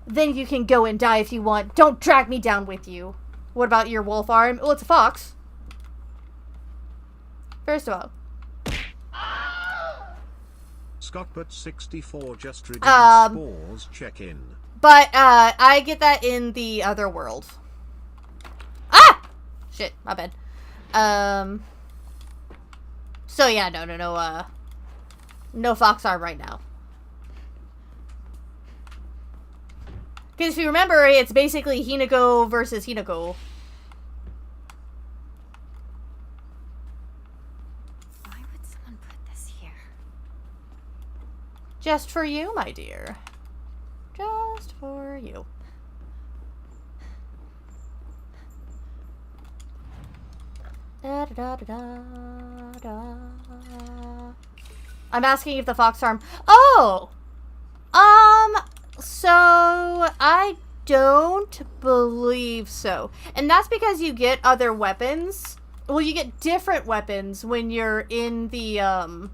Then you can go and die if you want. Don't drag me down with you. What about your wolf arm? Well, it's a fox. First of all. Scottbert64 just redeemed spores check-in. But, I get that in the other world. Ah! Shit, my bad. So yeah, no fox arm right now. Because if you remember, it's basically Hinako versus Hinako. Why would someone put this here? Just for you, my dear. Just for you. Da, da, da, da, da. I'm asking if the fox arm. Oh! So I don't believe so. And that's because you get other weapons. Well, you get different weapons when you're in the,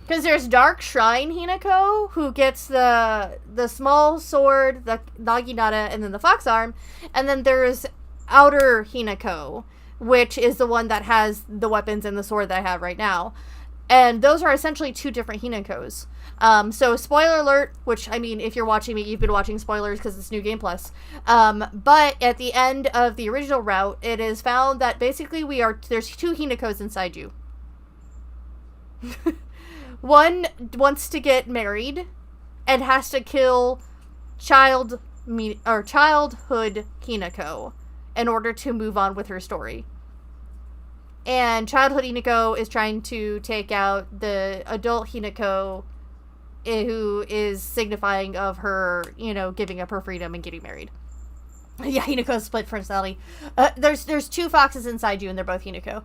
because there's Dark Shrine Hinako, who gets the small sword, the Naginata, and then the fox arm. And then there's Outer Hinako, which is the one that has the weapons and the sword that I have right now. And those are essentially two different Hinakos. So spoiler alert, which, I mean, if you're watching me, you've been watching spoilers because it's New Game Plus. But at the end of the original route, it is found that basically there's two Hinakos inside you. One wants to get married and has to kill childhood Hinako in order to move on with her story. And childhood Hinako is trying to take out the adult Hinako, who is signifying of her, giving up her freedom and getting married. Yeah, Hinako's split personality. There's two foxes inside you, and they're both Hinako.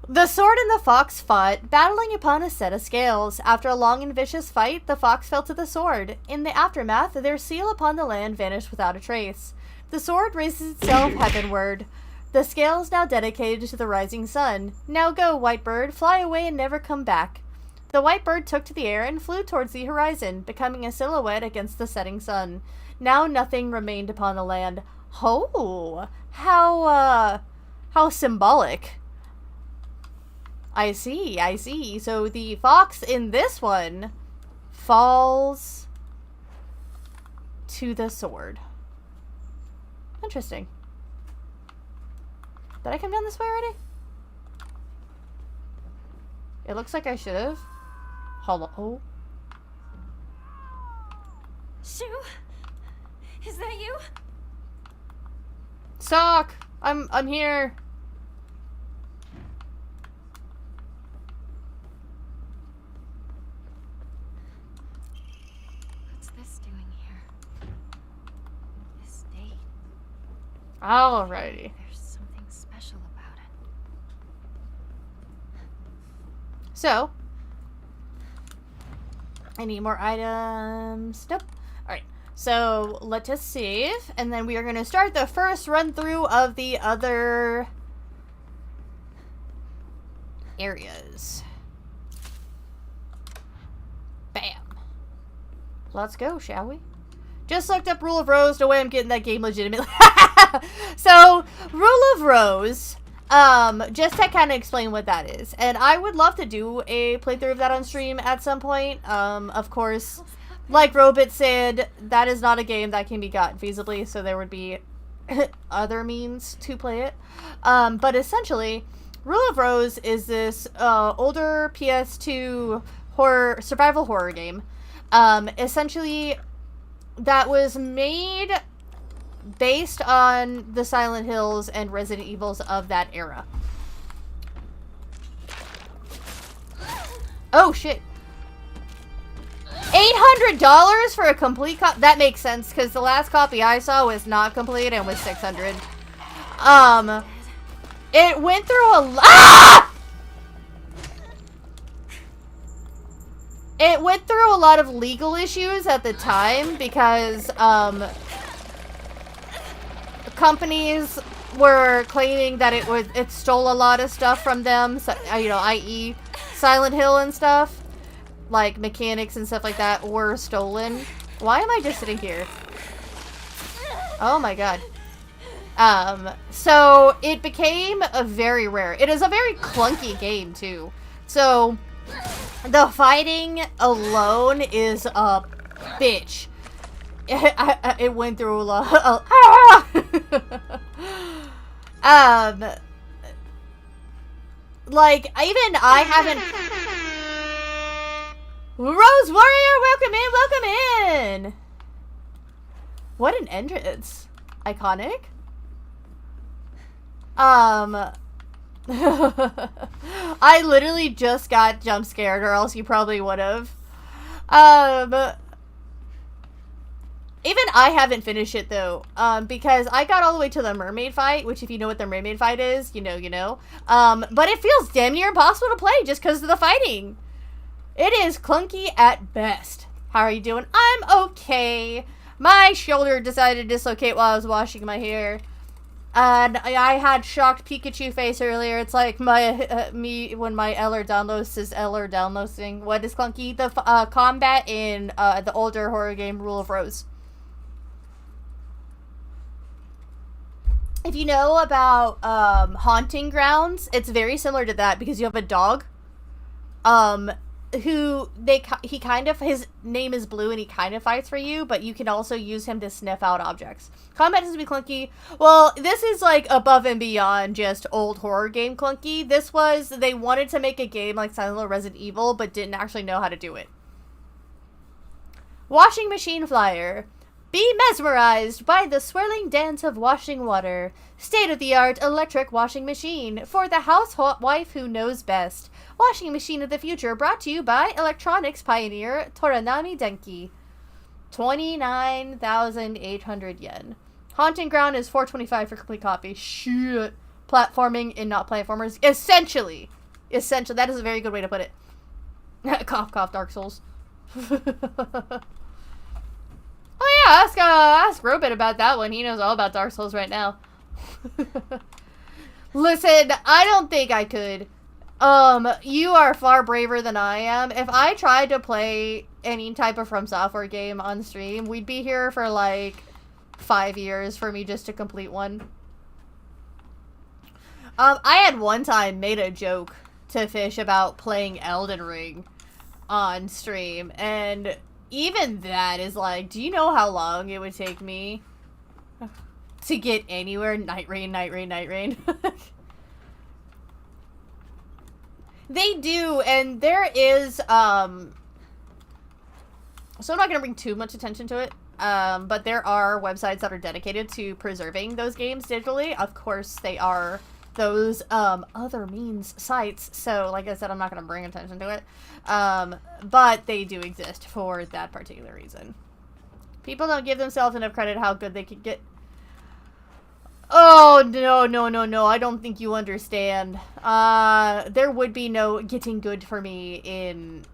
The sword and the fox fought, battling upon a set of scales. After a long and vicious fight, the fox fell to the sword. In the aftermath, their seal upon the land vanished without a trace. The sword raises itself heavenward. The scale is now dedicated to the rising sun. Now go, white bird, fly away and never come back. The white bird took to the air and flew towards the horizon, becoming a silhouette against the setting sun. Now nothing remained upon the land. Oh, how symbolic. I see. So the fox in this one falls to the sword. Interesting. Did I come down this way already? It looks like I should have. Hold on. Oh. Shu? Is that you? Sock! I'm here. What's this doing here? This date. Alrighty. There's something special about it. So, I need more items. Nope. Alright. So, let us save. And then we are going to start the first run through of the other areas. Bam. Let's go, shall we? Just looked up Rule of Rose. No way I'm getting that game legitimately. So, Rule of Rose, just to kind of explain what that is. And I would love to do a playthrough of that on stream at some point. Of course, like Robit said, that is not a game that can be gotten feasibly, so there would be other means to play it. But essentially, Rule of Rose is this older PS2 survival horror game. Essentially, that was made based on the Silent Hills and Resident Evils of that era. Oh shit. $800 for a complete copy? That makes sense, because the last copy I saw was not complete and was $600. It went through a lot. It went through a lot of legal issues at the time because companies were claiming that it stole a lot of stuff from them, so, you know, i.e. Silent Hill and stuff, like mechanics and stuff like that were stolen. Why am I just sitting here? Oh my god. So it became a very rare. It is a very clunky game too. So the fighting alone is a bitch. It went through a lot. Like, even I haven't... Rose Warrior, welcome in, welcome in! What an entrance. Iconic. I literally just got jump scared, or else you probably would have. Even I haven't finished it, though, because I got all the way to the mermaid fight, which if you know what the mermaid fight is, you know, you know. But it feels damn near impossible to play just because of the fighting. It is clunky at best. How are you doing? I'm okay. My shoulder decided to dislocate while I was washing my hair. And I had shocked Pikachu face earlier. It's like my me when my Eller downloads is Eller downloading. What is clunky? The combat in the older horror game Rule of Rose. If you know about Haunting Grounds, it's very similar to that because you have a dog who he kind of, his name is Blue and he kind of fights for you, but you can also use him to sniff out objects. Combat has to be clunky. Well, this is like above and beyond just old horror game clunky. This was, they wanted to make a game like Silent Hill Resident Evil, but didn't actually know how to do it. Washing machine flyer. Be mesmerized by the swirling dance of washing water. State-of-the-art electric washing machine for the housewife who knows best. Washing machine of the future brought to you by electronics pioneer Toranami Denki. 29,800 yen. Haunting Ground is $425 for complete copy. Shit. Platforming and not platformers. Essentially. That is a very good way to put it. Cough, cough, Dark Souls. Oh yeah, ask Robin about that one. He knows all about Dark Souls right now. Listen, I don't think I could. You are far braver than I am. If I tried to play any type of From Software game on stream, we'd be here for like 5 years for me just to complete one. I had one time made a joke to Fish about playing Elden Ring on stream, and even that is like, do you know how long it would take me to get anywhere? Night Rain, Night Rain, Night Rain. They do, and there is, so I'm not going to bring too much attention to it, but there are websites that are dedicated to preserving those games digitally. Of course, they are those, other means sites, so like I said, I'm not going to bring attention to it, but they do exist for that particular reason. People don't give themselves enough credit how good they could get. Oh, no, I don't think you understand. There would be no getting good for me in,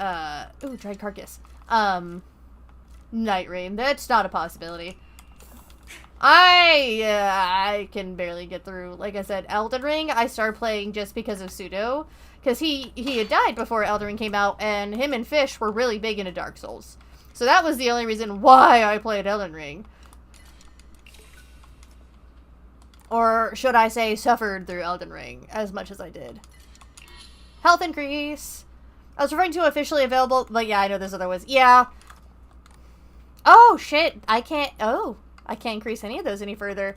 ooh, dried carcass. Night Rain. That's not a possibility. I can barely get through. Like I said, Elden Ring, I started playing just because of Pseudo. Because he had died before Elden Ring came out, and him and Fish were really big into Dark Souls. So that was the only reason why I played Elden Ring. Or should I say, suffered through Elden Ring as much as I did. Health increase. I was referring to officially available, but yeah, I know there's other ones. Yeah. Oh, shit. I can't. Oh. I can't increase any of those any further.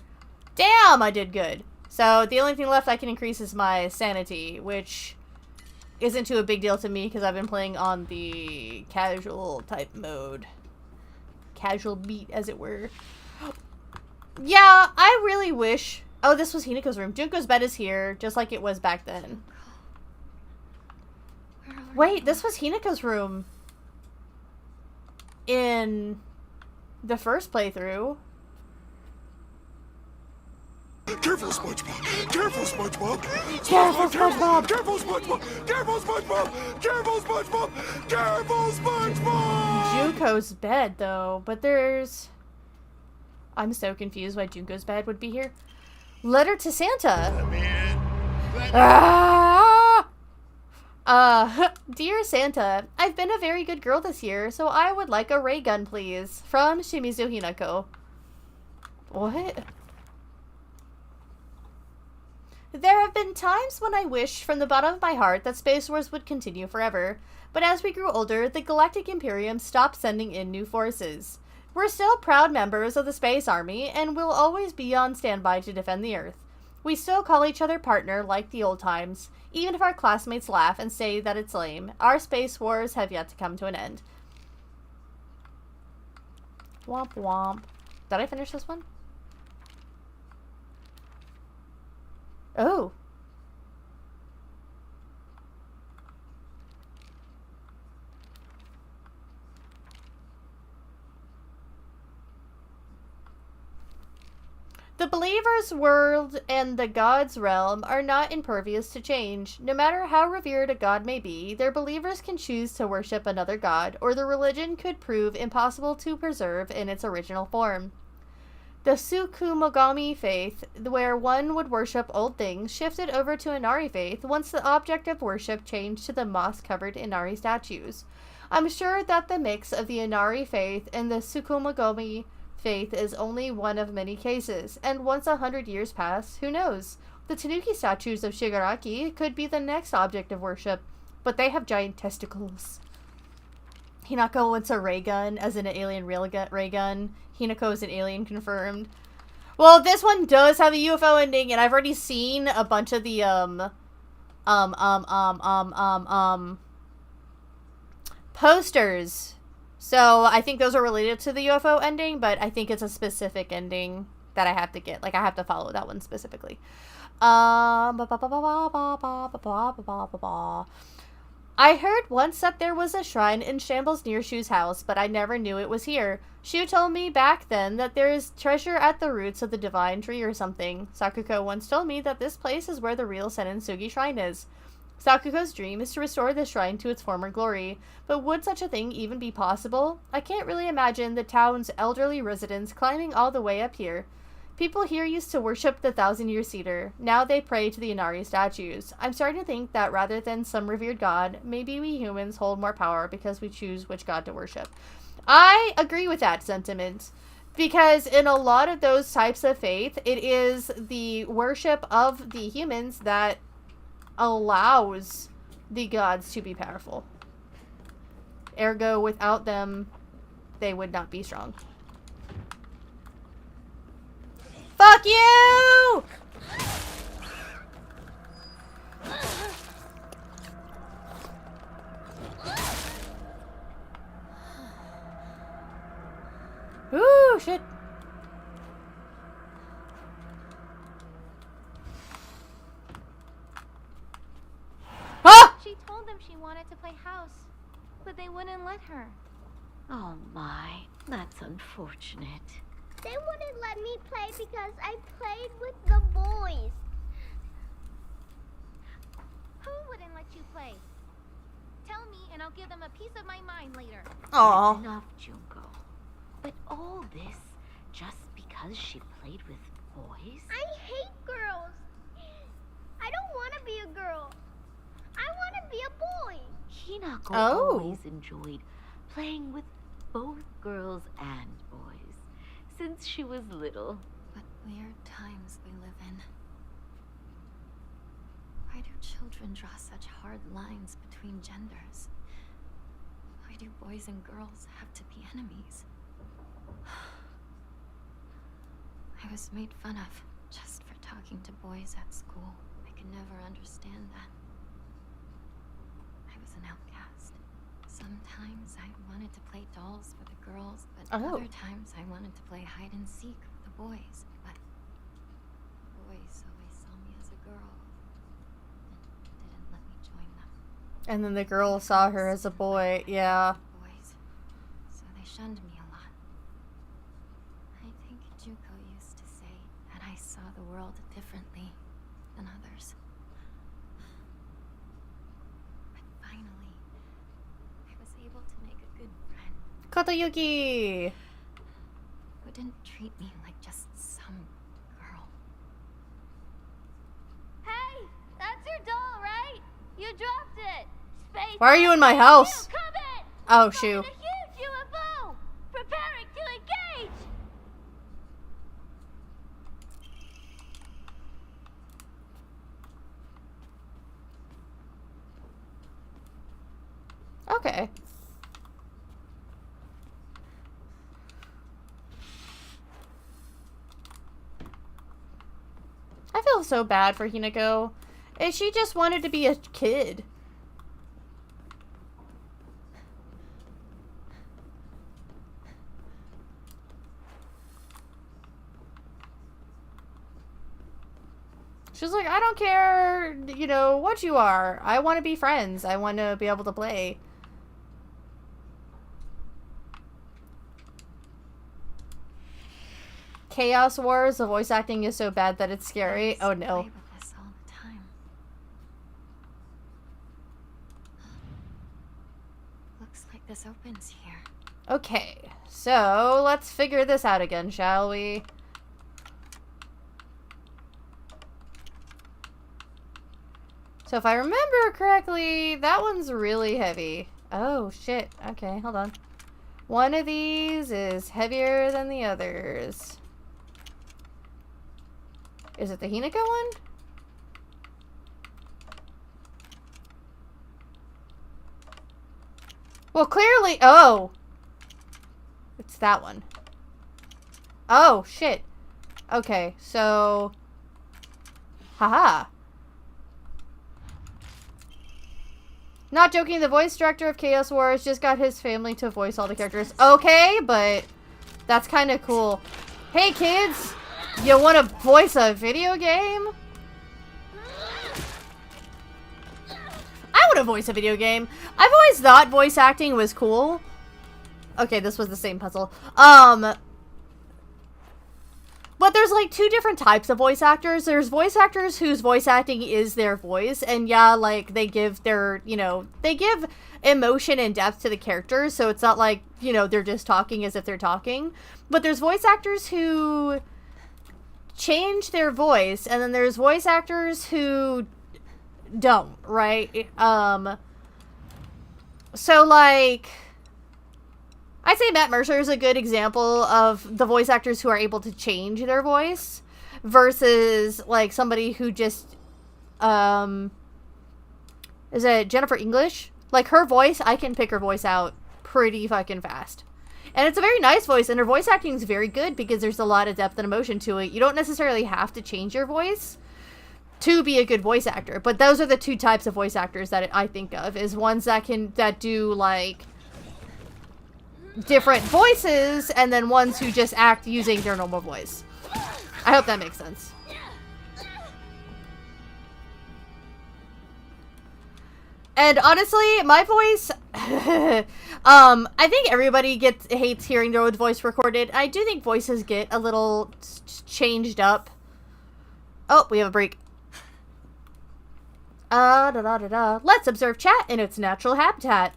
Damn, I did good. So the only thing left I can increase is my sanity, which isn't too a big deal to me because I've been playing on the casual type mode. Casual beat, as it were. Yeah, I really wish... Oh, this was Hinako's room. Junko's bed is here, just like it was back then. Wait, this was Hinako's room in the first playthrough. Careful, SpongeBob! Careful, SpongeBob! Careful, SpongeBob! Careful, SpongeBob! Careful, SpongeBob! Careful, SpongeBob! Careful, SpongeBob! Junko's bed, though, but there's... I'm so confused why Junko's bed would be here. Letter to Santa! Dear Santa, I've been a very good girl this year, so I would like a ray gun, please. From Shimizu Hinako. What? There have been times when I wished from the bottom of my heart that Space Wars would continue forever, but as we grew older, the Galactic Imperium stopped sending in new forces. We're still proud members of the Space Army, and will always be on standby to defend the Earth. We still call each other partner like the old times, even if our classmates laugh and say that it's lame. Our Space Wars have yet to come to an end. Womp womp. Did I finish this one? Oh. The believer's world and the god's realm are not impervious to change. No matter how revered a god may be, their believers can choose to worship another god, or the religion could prove impossible to preserve in its original form. The Tsukumogami faith, where one would worship old things, shifted over to Inari faith once the object of worship changed to the moss-covered Inari statues. I'm sure that the mix of the Inari faith and the Tsukumogami faith is only one of many cases, and once 100 years pass, who knows? The Tanuki statues of Shigaraki could be the next object of worship, but they have giant testicles. Hinako wants a ray gun, as in an alien ray gun. Hinako is an alien confirmed. Well, this one does have a UFO ending, and I've already seen a bunch of the, posters. So, I think those are related to the UFO ending, but I think it's a specific ending that I have to get. Like, I have to follow that one specifically. I heard once that there was a shrine in Shambles near Shu's house, but I never knew it was here. Shu told me back then that there is treasure at the roots of the divine tree or something. Sakuko once told me that this place is where the real Senensugi shrine is. Sakuko's dream is to restore the shrine to its former glory, but would such a thing even be possible? I can't really imagine the town's elderly residents climbing all the way up here. People here used to worship the 1,000-year cedar. Now they pray to the Inari statues. I'm starting to think that rather than some revered god, maybe we humans hold more power because we choose which god to worship. I agree with that sentiment, because in a lot of those types of faith, it is the worship of the humans that allows the gods to be powerful. Ergo, without them, they would not be strong. Fuck you! Ooh, shit. Ah! She told them she wanted to play house, but they wouldn't let her. Oh my, that's unfortunate. They wouldn't let me play because I played with the boys. Who wouldn't let you play? Tell me and I'll give them a piece of my mind later. Aw. That's enough, Junko. But all this just because she played with boys? I hate girls. I don't want to be a girl. I want to be a boy. Hinako Oh. always enjoyed playing with both girls and boys since she was little. What weird times we live in. Why do children draw such hard lines between genders? Why do boys and girls have to be enemies? I was made fun of just for talking to boys at school. I could never understand that. I was an outcast. Sometimes I wanted to play dolls with the girls, but other times I wanted to play hide and seek with the boys. But boys always saw me as a girl and didn't let me join them. And then the girl saw her as a boy, yeah. Boys, so they shunned me a lot. I think Juko used to say that I saw the world differently than others. But finally, I was able to make a good friend. Kotoyuki! Who didn't treat me like just some girl. Hey, that's your doll, right? You dropped it. Space. Why are you in my house? Coming. Oh, shoot. A huge UFO. Preparing to engage. Okay. I feel so bad for Hinako. And she just wanted to be a kid. She's like, I don't care, you know, what you are. I want to be friends. I want to be able to play. Chaos Wars, the voice acting is so bad that it's scary. Oh no. Play with this all the time. Looks like this opens here. Okay, so let's figure this out again, shall we? So if I remember correctly, that one's really heavy. Oh shit. Okay, hold on. One of these is heavier than the others. Is it the Hinako one? Well, clearly... Oh! It's that one. Oh, shit. Okay, so... Haha. Not joking, the voice director of Chaos Wars just got his family to voice all the characters. Okay, but that's kind of cool. Hey, kids! You want to voice a video game? I want to voice a video game. I've always thought voice acting was cool. Okay, this was the same puzzle. But there's like two different types of voice actors. There's voice actors whose voice acting is their voice. And yeah, like they give their, you know, they give emotion and depth to the characters. So it's not like, you know, they're just talking as if they're talking. But there's voice actors who change their voice. And then there's voice actors who don't, right? So like... I'd say Matt Mercer is a good example of the voice actors who are able to change their voice versus like somebody who just is it Jennifer English? Like her voice, I can pick her voice out pretty fucking fast. And it's a very nice voice, and her voice acting is very good because there's a lot of depth and emotion to it. You don't necessarily have to change your voice to be a good voice actor, but those are the two types of voice actors that I think of, is ones that do like different voices, and then ones who just act using their normal voice. I hope that makes sense. And honestly, my voice, I think everybody hates hearing their own voice recorded. I do think voices get a little changed up. Oh, we have a break. Let's observe chat in its natural habitat.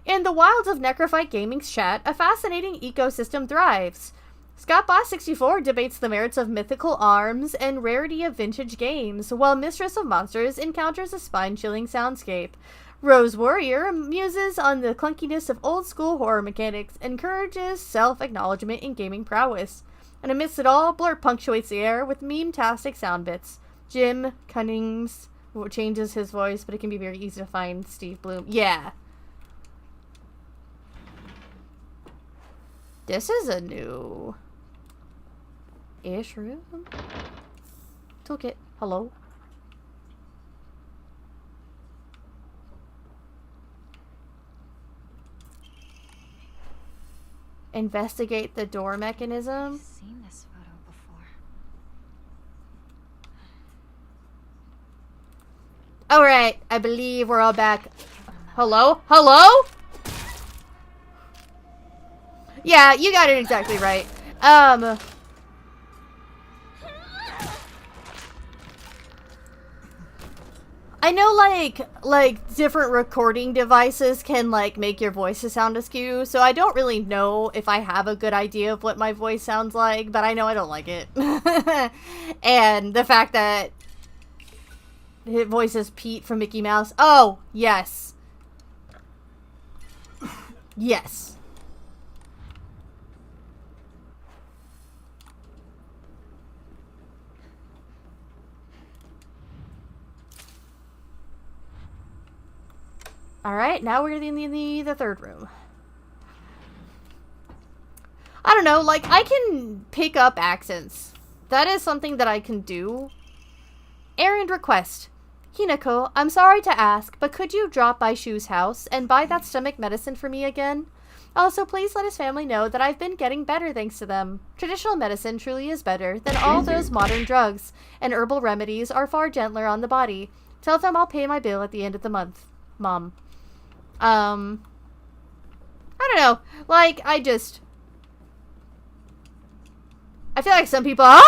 In the wilds of Necrophyte Gaming's chat, a fascinating ecosystem thrives. ScottBoss64 debates the merits of mythical arms and rarity of vintage games, while Mistress of Monsters encounters a spine-chilling soundscape. Rose Warrior muses on the clunkiness of old-school horror mechanics and encourages self-acknowledgement in gaming prowess. And amidst it all, Blur punctuates the air with meme-tastic sound bits. Jim Cunnings changes his voice, but it can be very easy to find Steve Bloom. Yeah. This is a new Ish room? Toolkit. Hello? Investigate the door mechanism. I've seen this photo before. Alright, I believe we're all back. Hello? Hello? Yeah, you got it exactly right. I know, like different recording devices can, like, make your voices sound askew, so I don't really know if I have a good idea of what my voice sounds like, but I know I don't like it. And the fact that his voice is Pete from Mickey Mouse. Oh, yes. Yes. Alright, now we're in the third room. I don't know, like, I can pick up accents. That is something that I can do. Errand request. Hinako, I'm sorry to ask, but could you drop by Shu's house and buy that stomach medicine for me again? Also, please let his family know that I've been getting better thanks to them. Traditional medicine truly is better than all those modern drugs, and herbal remedies are far gentler on the body. Tell them I'll pay my bill at the end of the month. Mom. I don't know. Like, I feel like some people, no!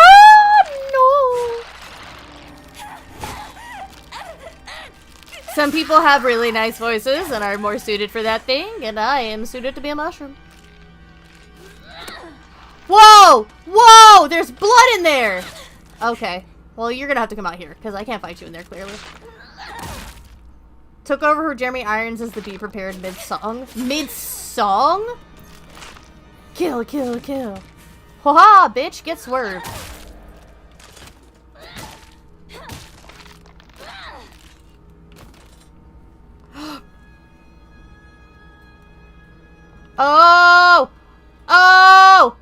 Some people have really nice voices and are more suited for that thing, and I am suited to be a mushroom. Whoa! Whoa! There's blood in there! Okay. Well, you're gonna have to come out here, because I can't fight you in there, clearly. Took over her Jeremy Irons as the Be Prepared mid-song. Mid-song? Kill, kill, kill. Ha-ha, bitch, get swerved. Oh! Oh!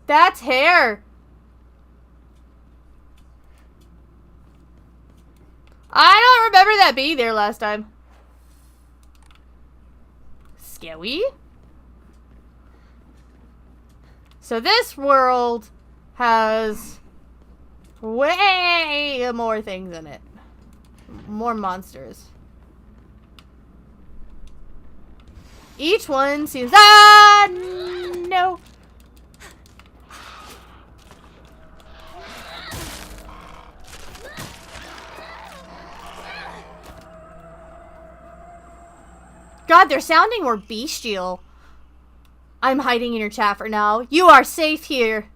That's hair. I don't remember that being there last time. Scary. So this world has way more things in it. More monsters. Each one seems... Ah! No. God, they're sounding more bestial. I'm hiding in your chat for now. You are safe here.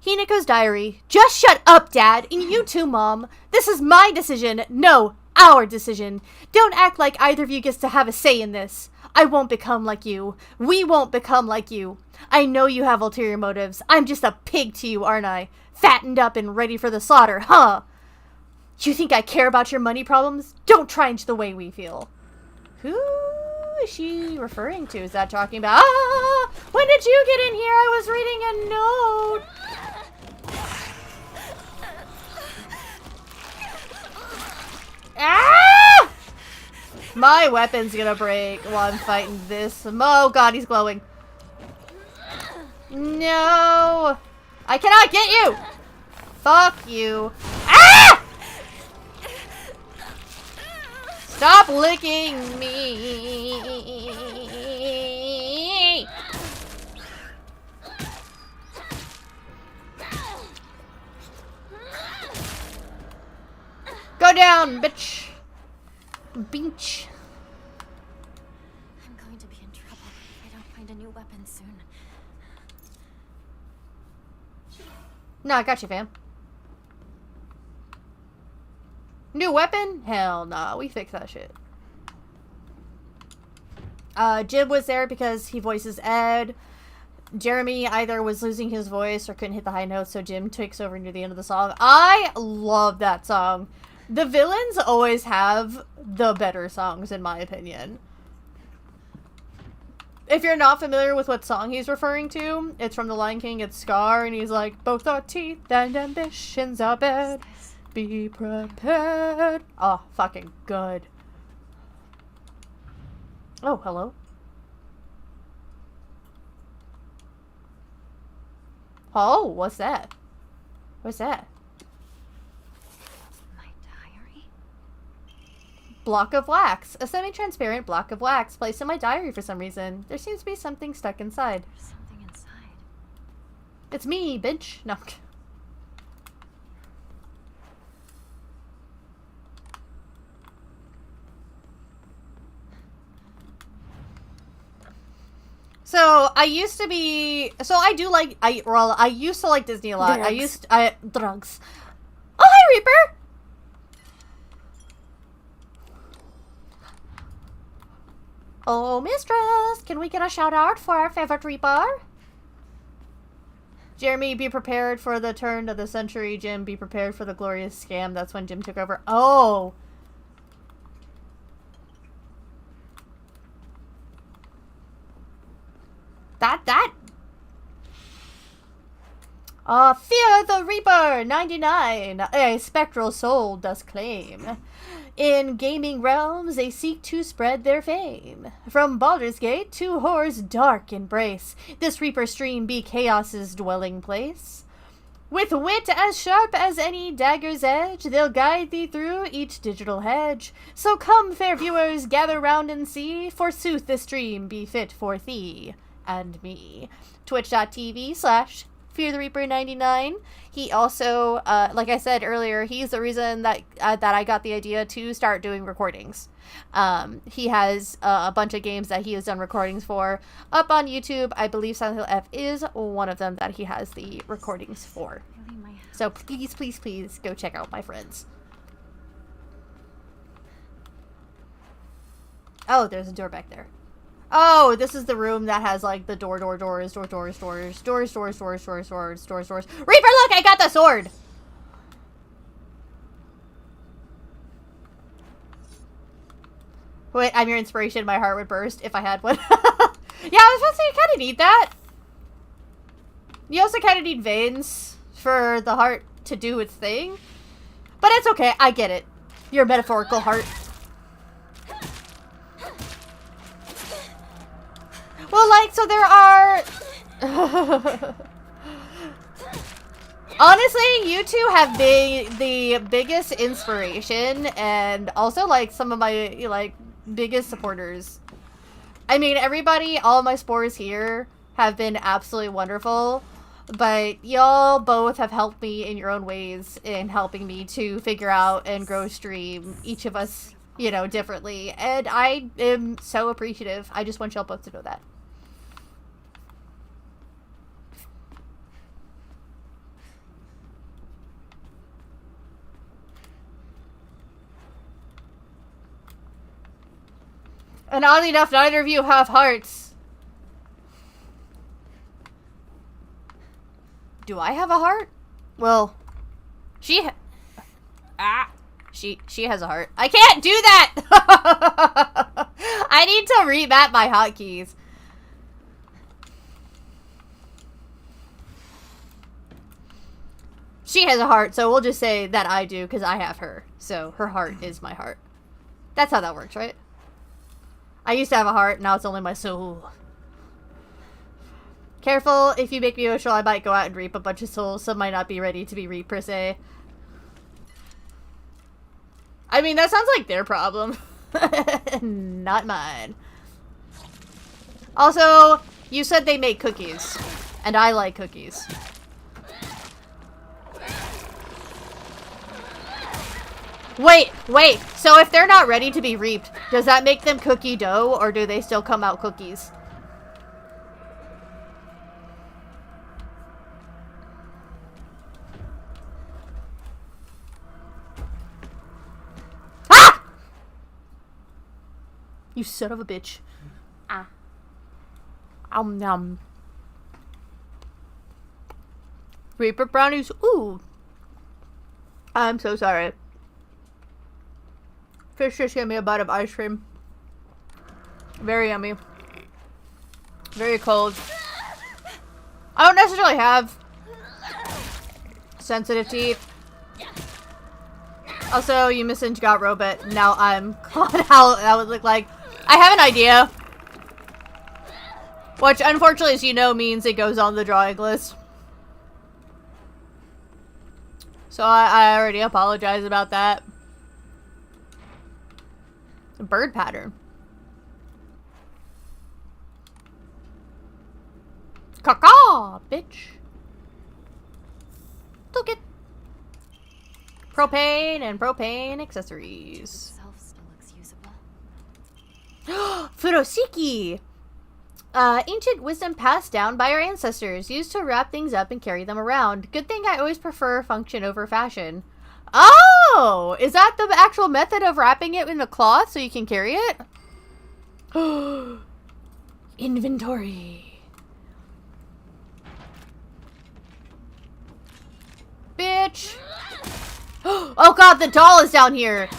Hinako's diary. Just shut up, Dad. And you too, Mom. This is my decision. No, our decision. Don't act like either of you gets to have a say in this. I won't become like you. We won't become like you. I know you have ulterior motives. I'm just a pig to you, aren't I? Fattened up and ready for the slaughter, huh? You think I care about your money problems? Don't try into the way we feel. Who is she referring to? Is that talking about... Ah! When did you get in here? I was reading a note. Ah! My weapon's gonna break while I'm fighting this. Oh god, he's glowing. No! I cannot get you! Fuck you. Ah! Stop licking me! Go down, bitch! Beach. I'm going to be in trouble if I don't find a new weapon soon. No, I got you, fam. New weapon? Hell nah, we fixed that shit. Jib was there because he voices Ed. Jeremy either was losing his voice or couldn't hit the high notes, so Jim takes over near the end of the song. I love that song. The villains always have the better songs, in my opinion. If you're not familiar with what song he's referring to, it's from The Lion King. It's Scar, and he's like, both our teeth and ambitions are bad. Be prepared. Oh, fucking good. Oh, hello. Oh, what's that? What's that? My diary? Block of wax. A semi-transparent block of wax placed in my diary for some reason. There seems to be something stuck inside. There's something inside. It's me, bitch. No. So, I used to be... So, I do like... I used to like Disney a lot. Drugs. Oh, hi, Reaper! Oh, mistress! Can we get a shout-out for our favorite Reaper? Jeremy, be prepared for the turn of the century. Jim, be prepared for the glorious scam. That's when Jim took over. Oh! Fear the Reaper 99, a spectral soul does claim. In gaming realms, they seek to spread their fame. From Baldur's Gate to Horror's dark embrace, this Reaper stream be chaos's dwelling place. With wit as sharp as any dagger's edge, they'll guide thee through each digital hedge. So come, fair viewers, gather round and see, forsooth this stream be fit for thee and me. Twitch.tv/FearTheReaper99. He also, like I said earlier, he's the reason that I got the idea to start doing recordings. He has a bunch of games that he has done recordings for up on YouTube. I believe Silent Hill F is one of them that he has the recordings for. So please, please, please go check out my friends. Oh, there's a door back there. Oh, this is the room that has like the doors. Reaper, look, I got the sword. Wait, I'm your inspiration. My heart would burst if I had one. Yeah, I was supposed to say you kind of need that. You also kind of need veins for the heart to do its thing. But it's okay. I get it. Your metaphorical heart. Well, like, so there are... Honestly, you two have been the biggest inspiration and also, like, some of my, like, biggest supporters. I mean, everybody, all of my spores here have been absolutely wonderful, but y'all both have helped me in your own ways in helping me to figure out and grow stream, each of us, you know, differently, and I am so appreciative. I just want y'all both to know that. And oddly enough, neither of you have hearts. Do I have a heart? Well, she has a heart. I can't do that! I need to remap my hotkeys. She has a heart, so we'll just say that I do, because I have her. So, her heart is my heart. That's how that works, right? I used to have a heart, now it's only my soul. Careful, if you make me emotional, I might go out and reap a bunch of souls. Some might not be ready to be reaped, per se. I mean, that sounds like their problem. Not mine. Also, you said they make cookies. And I like cookies. Wait, so if they're not ready to be reaped, does that make them cookie dough, or do they still come out cookies? Ah! You son of a bitch. Ah. Nom. Reaper brownies, ooh. I'm so sorry. Fish just gave me a bite of ice cream. Very yummy. Very cold. I don't necessarily have sensitive teeth. Also, you missing got robot. Now I'm on how that would look like. I have an idea. Which, unfortunately, as you know, means it goes on the drawing list. So I already apologize about that. A bird pattern. Caw-caw, bitch. Took it. Propane and propane accessories. Itself still looks usable. Furosiki! Ancient wisdom passed down by our ancestors, used to wrap things up and carry them around. Good thing I always prefer function over fashion. Oh! Is that the actual method of wrapping it in a cloth so you can carry it? Inventory. Bitch! Oh god, the doll is down here!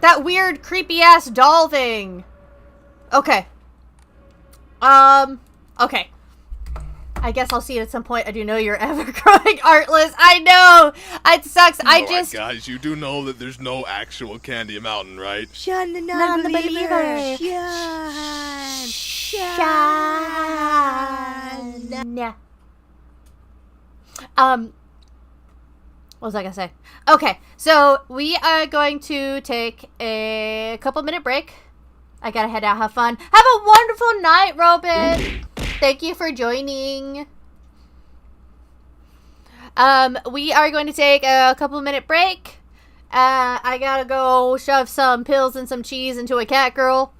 That weird, creepy-ass doll thing! Okay. Okay. I guess I'll see it at some point. I do know you're ever-growing artless. I know! It sucks. Alright, guys, you do know that there's no actual Candy Mountain, right? Sean the non-believer. Sean. What was I gonna say? Okay, so we are going to take a couple-minute break. I gotta head out, have fun. Have a wonderful night, Robin! Thank you for joining. We are going to take a couple-minute break. I gotta go shove some pills and some cheese into a cat girl.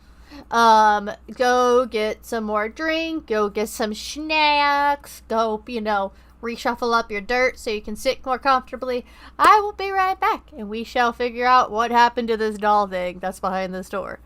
Go get some more drink. Go get some snacks. Go, you know, reshuffle up your dirt so you can sit more comfortably. I will be right back, and we shall figure out what happened to this doll thing that's behind this door.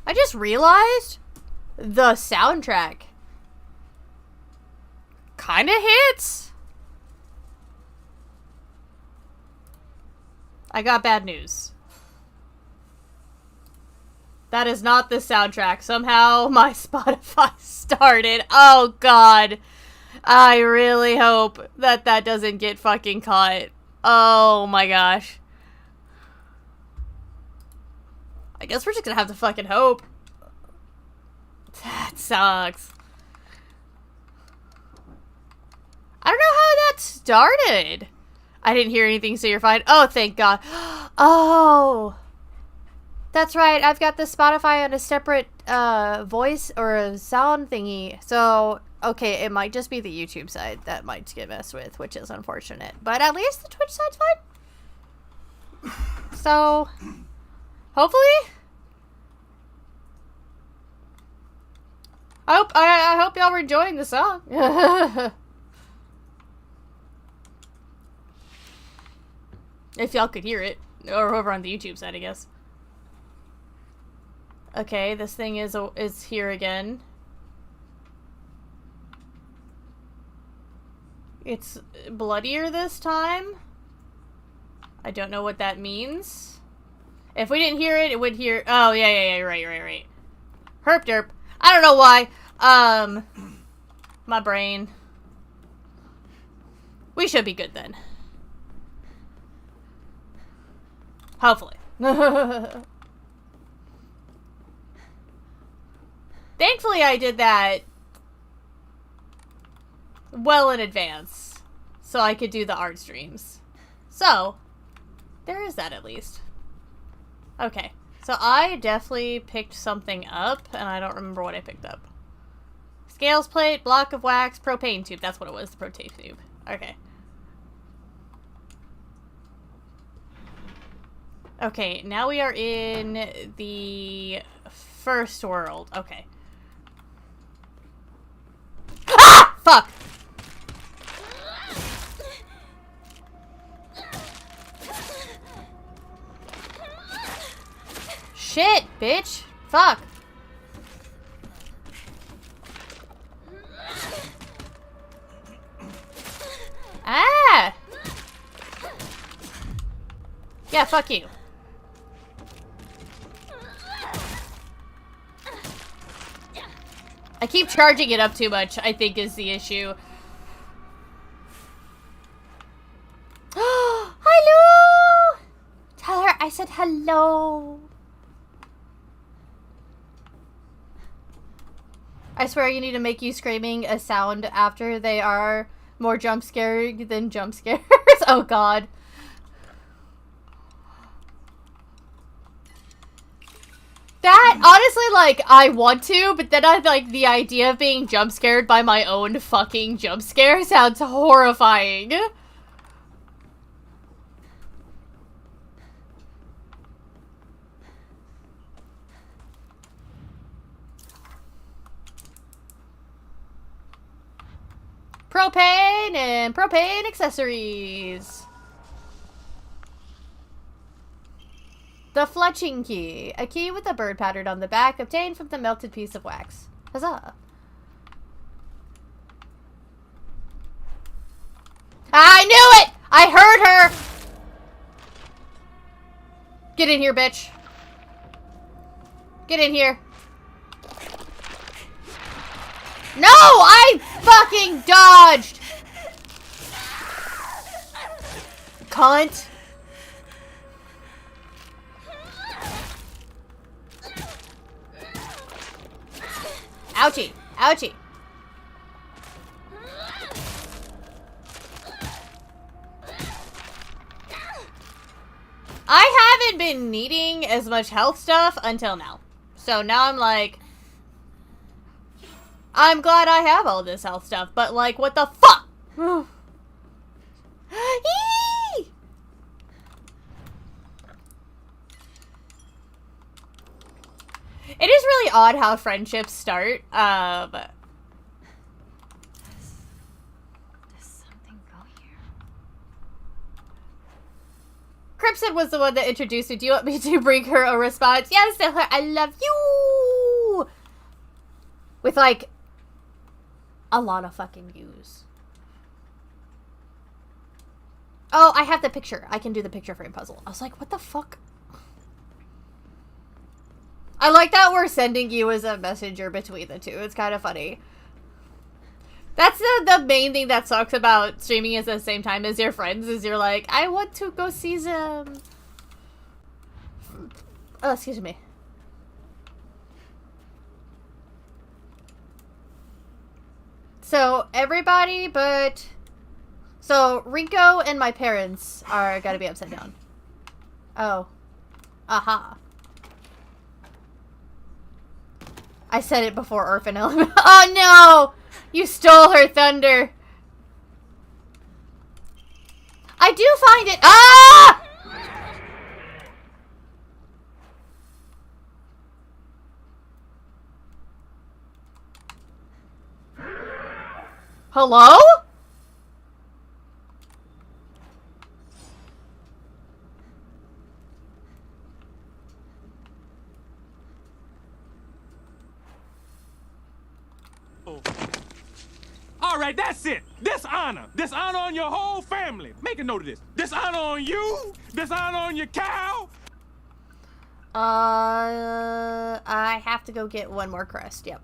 I just realized the soundtrack kind of hits. I got bad news. That is not the soundtrack. Somehow my Spotify started. Oh god. I really hope that that doesn't get fucking caught. Oh my gosh. I guess we're just gonna have to fucking hope. That sucks. I don't know how that started. I didn't hear anything, so you're fine. Oh, thank God. Oh. That's right. I've got the Spotify on a separate voice or a sound thingy. So, okay, it might just be the YouTube side that might get messed with, which is unfortunate. But at least the Twitch side's fine. So, hopefully. I hope y'all were enjoying the song. If y'all could hear it. Or over on the YouTube side, I guess. Okay, this thing is here again. It's bloodier this time. I don't know what that means. If we didn't hear it, it would hear... Oh, yeah, right. Herp derp. I don't know why. My brain. We should be good then. Hopefully. Thankfully, I did that well in advance, so I could do the art streams. So, there is that at least. Okay, so I definitely picked something up, and I don't remember what I picked up. Scales plate, block of wax, propane tube. That's what it was, the propane tube. Okay. Okay, now we are in the first world. Okay. Ah! Fuck! Shit, bitch! Fuck! Ah! Yeah, fuck you. I keep charging it up too much, I think, is the issue. Hello! Tell her I said hello. I swear you need to make you screaming a sound after they are more jump scared than jump scares. Oh god. That, honestly, like, I want to, but then I, like, the idea of being jump scared by my own fucking jump scare sounds horrifying. Propane and propane accessories. The fletching key. A key with a bird pattern on the back, obtained from the melted piece of wax. Huzzah. I knew it! I heard her! Get in here, bitch. Get in here. No! I fucking dodged! Cunt. Ouchie. Ouchie. I haven't been needing as much health stuff until now. So now I'm like... I'm glad I have all this health stuff, but like, what the fuck? It is really odd how friendships start. Does something go here? Crimson was the one that introduced me. Do you want me to bring her a response? Yes, tell her I love you. With, like, a lot of fucking views. Oh, I have the picture. I can do the picture frame puzzle. I was like, what the fuck? I like that we're sending you as a messenger between the two. It's kind of funny. That's the main thing that sucks about streaming at the same time as your friends, is you're like, I want to go see them. Oh, excuse me. So, everybody but... So, Rico and my parents are gotta be upside down. Oh. Aha. I said it before Orphan Element. Oh no! You stole her thunder. I do find it. Ah! Hello? All right, that's it. Dishonor. Dishonor on your whole family. Make a note of this. Dishonor on you. Dishonor on your cow. I have to go get one more crest. Yep.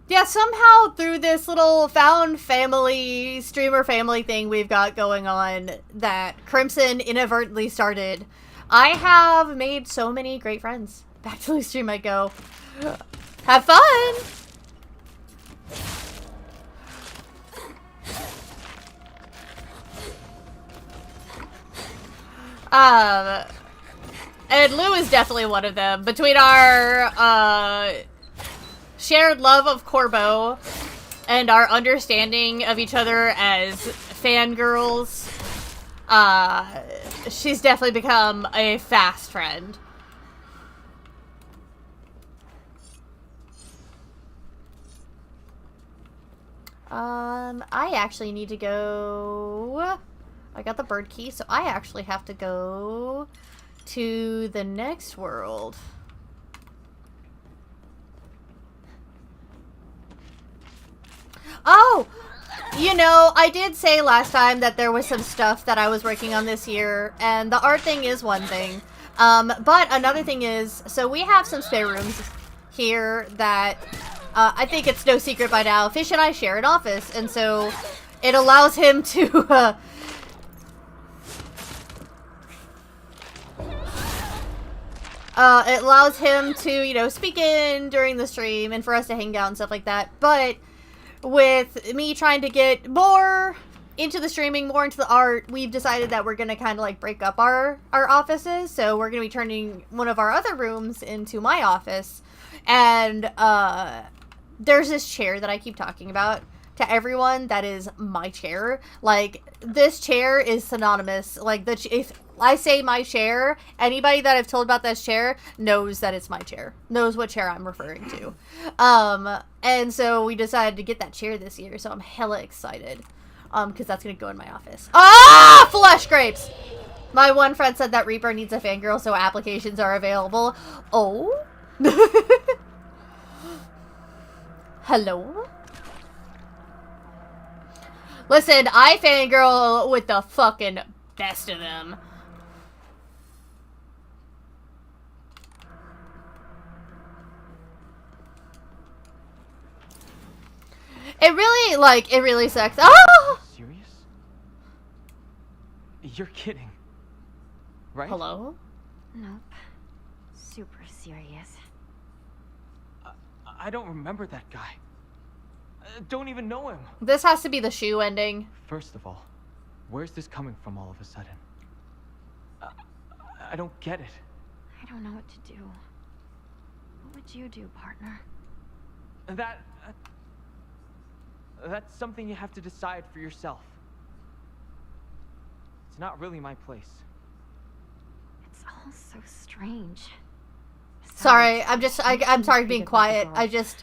Yeah, somehow through this little found family, streamer family thing we've got going on that Crimson inadvertently started, I have made so many great friends. Back to the stream I go. Have fun! And Lou is definitely one of them. Between our, shared love of Corbo and our understanding of each other as fangirls, she's definitely become a fast friend. I actually need to go... I got the bird key, so I actually have to go to the next world. Oh! You know, I did say last time that there was some stuff that I was working on this year, and the art thing is one thing. But another thing is, so we have some spare rooms here that, I think it's no secret by now, Fish and I share an office, and so it allows him to, it allows him to, you know, speak in during the stream and for us to hang out and stuff like that. But with me trying to get more into the streaming, more into the art, we've decided that we're going to kind of like break up our offices. So we're going to be turning one of our other rooms into my office. And there's this chair that I keep talking about to everyone that is my chair. Like, this chair is synonymous. Like, if I say my chair, anybody that I've told about this chair knows that it's my chair. Knows what chair I'm referring to. And so we decided to get that chair this year, so I'm hella excited. Because that's gonna go in my office. Ah! Flesh grapes! My one friend said that Reaper needs a fangirl, so applications are available. Oh? Hello? Listen, I fangirl with the fucking best of them. It really sucks. Ah! Serious? You're kidding, right? Hello? Nope. Super serious. I don't remember that guy. Don't even know him. This has to be the shoe ending. First of all, where's this coming from all of a sudden? I don't get it. I don't know what to do. What would you do, partner? That's something you have to decide for yourself. It's not really my place. It's all so strange. Sorry, I'm sorry being quiet. It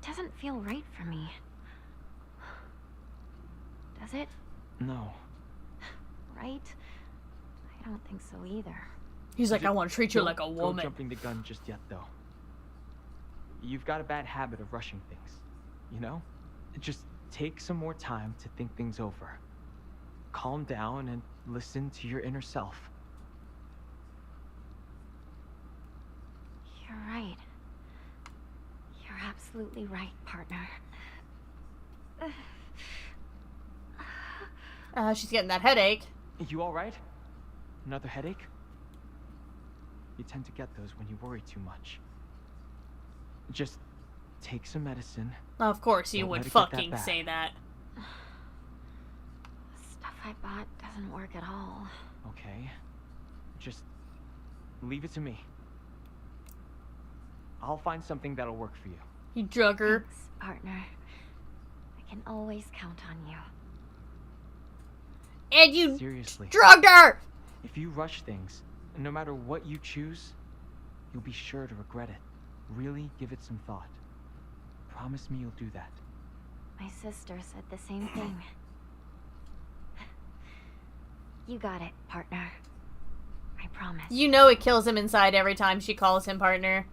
doesn't feel right for me. Does it? No. right? I don't think so either. He's like, I want to treat you like a Don't go woman. jumping the gun just yet, though. You've got a bad habit of rushing things, you know? Just take some more time to think things over. Calm down and listen to your inner self. You're right. You're absolutely right, partner. She's getting that headache. You all right? Another headache? You tend to get those when you worry too much. Just take some medicine. Of course you Don't would let it get that fucking bad. say that. The stuff I bought doesn't work at all. Okay. Just leave it to me. I'll find something that'll work for you. You drug her. Thanks, partner. I can always count on you. And you Seriously. drugged her! If you rush things, no matter what you choose, you'll be sure to regret it. Really give it some thought. Promise me you'll do that. My sister said the same thing. You got it, partner. I promise. You know it kills him inside every time she calls him partner.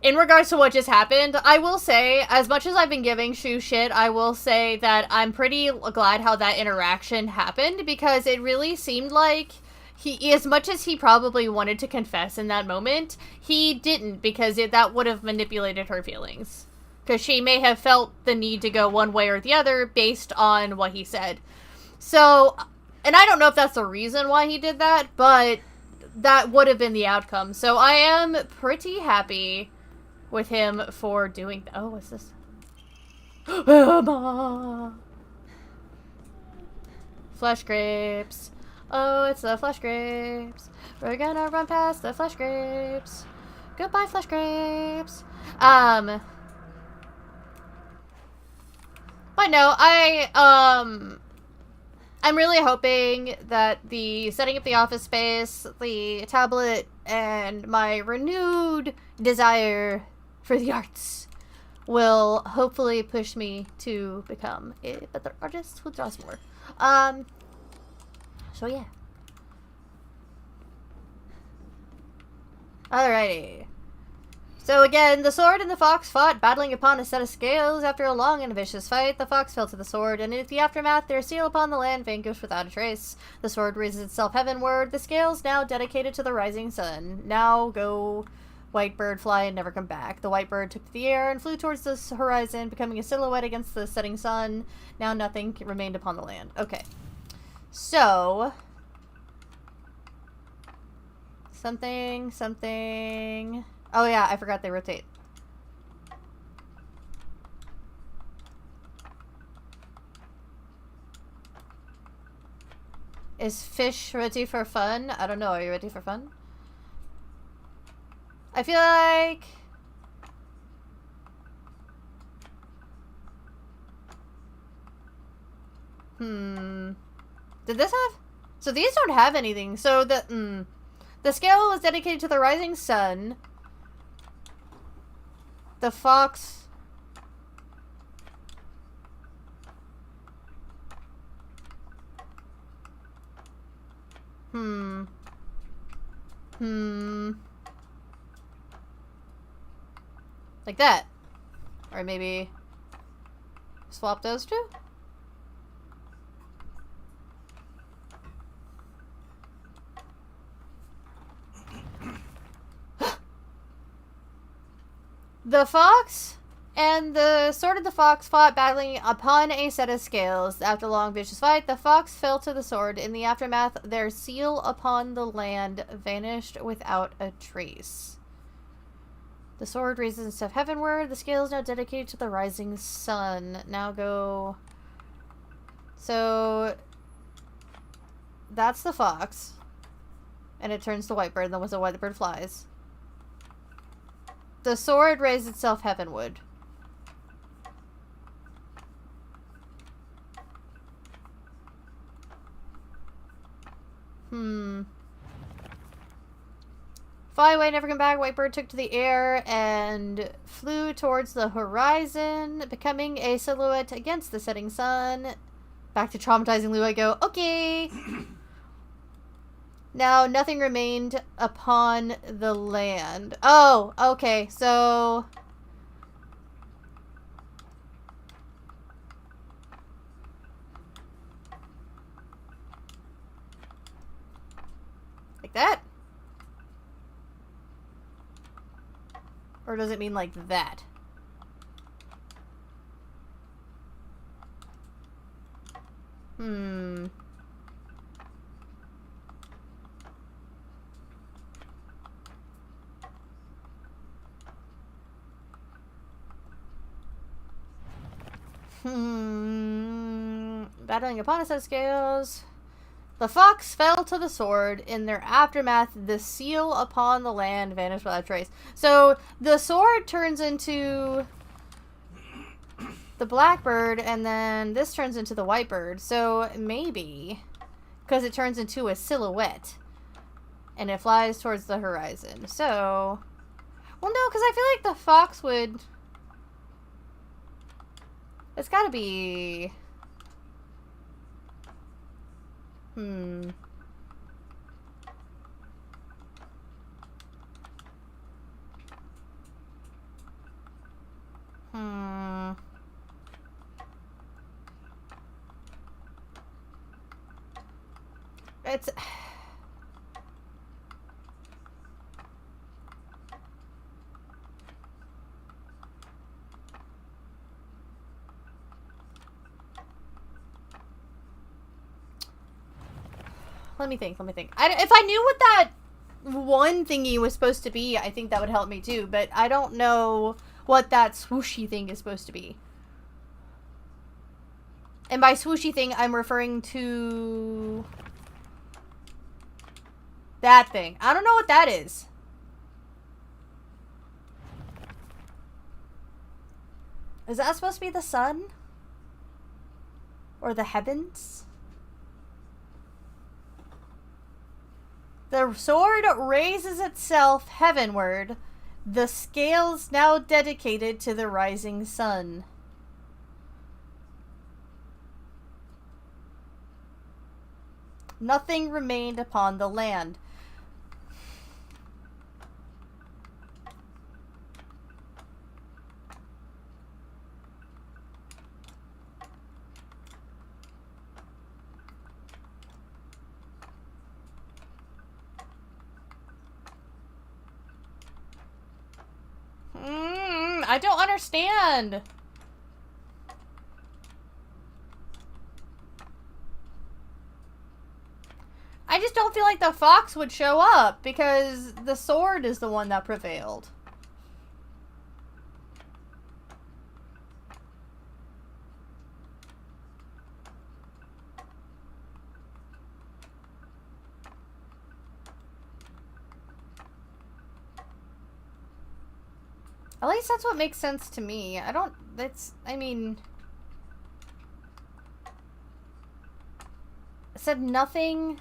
In regards to what just happened, I will say, as much as I've been giving Shu shit, I will say that I'm pretty glad how that interaction happened, because it really seemed like he, as much as he probably wanted to confess in that moment, he didn't, because that would have manipulated her feelings. Because she may have felt the need to go one way or the other based on what he said. So, and I don't know if that's the reason why he did that, but that would have been the outcome. So I am pretty happy with him for doing that. Oh, what's this? Flesh grapes. Oh, it's the flesh grapes. We're gonna run past the flesh grapes. Goodbye, flesh grapes. But no, I'm really hoping that the setting up the office space, the tablet, and my renewed desire for the arts will hopefully push me to become a better artist who draws more. So yeah. Alrighty. So again, the sword and the fox fought, battling upon a set of scales. After a long and vicious fight, the fox fell to the sword, and in the aftermath, their seal upon the land vanquished without a trace. The sword raises itself heavenward, the scales now dedicated to the rising sun. Now go, white bird, fly and never come back. The white bird took to the air and flew towards the horizon, becoming a silhouette against the setting sun. Now nothing remained upon the land. Okay. So, something. Oh yeah, I forgot they rotate. Is fish ready for fun? I don't know. Are you ready for fun? I feel like... Did this have... So these don't have anything. So the scale was dedicated to the rising sun. The fox... Like that. Or maybe... swap those two? The fox and the sword of the fox fought, battling upon a set of scales. After a long, vicious fight, the fox fell to the sword. In the aftermath, their seal upon the land vanished without a trace. The sword raises itself heavenward. The scale is now dedicated to the rising sun. Now go... So... That's the fox. And it turns to white bird, and then the white bird flies. The sword raised itself heavenward. Fly away, never come back. White bird took to the air and flew towards the horizon, becoming a silhouette against the setting sun. Back to traumatizing Lou I go, okay. Now, nothing remained upon the land. Oh, okay, so... like that? Or does it mean like that? Hmm. Battling upon a set of scales. The fox fell to the sword. In their aftermath, the seal upon the land vanished without trace. So, the sword turns into the blackbird, and then this turns into the white bird. So, maybe, because it turns into a silhouette, and it flies towards the horizon. So, well, no, because I feel like the fox would... it's gotta be... Hmm. It's... let me think. If I knew what that one thingy was supposed to be, I think that would help me too. But I don't know what that swooshy thing is supposed to be. And by swooshy thing, I'm referring to... that thing. I don't know what that is. Is that supposed to be the sun? Or the heavens? The sword raises itself heavenward, the scales now dedicated to the rising sun. Nothing remained upon the land. I don't understand. I just don't feel like the fox would show up because the sword is the one that prevailed. At least that's what makes sense to me. I mean... it said nothing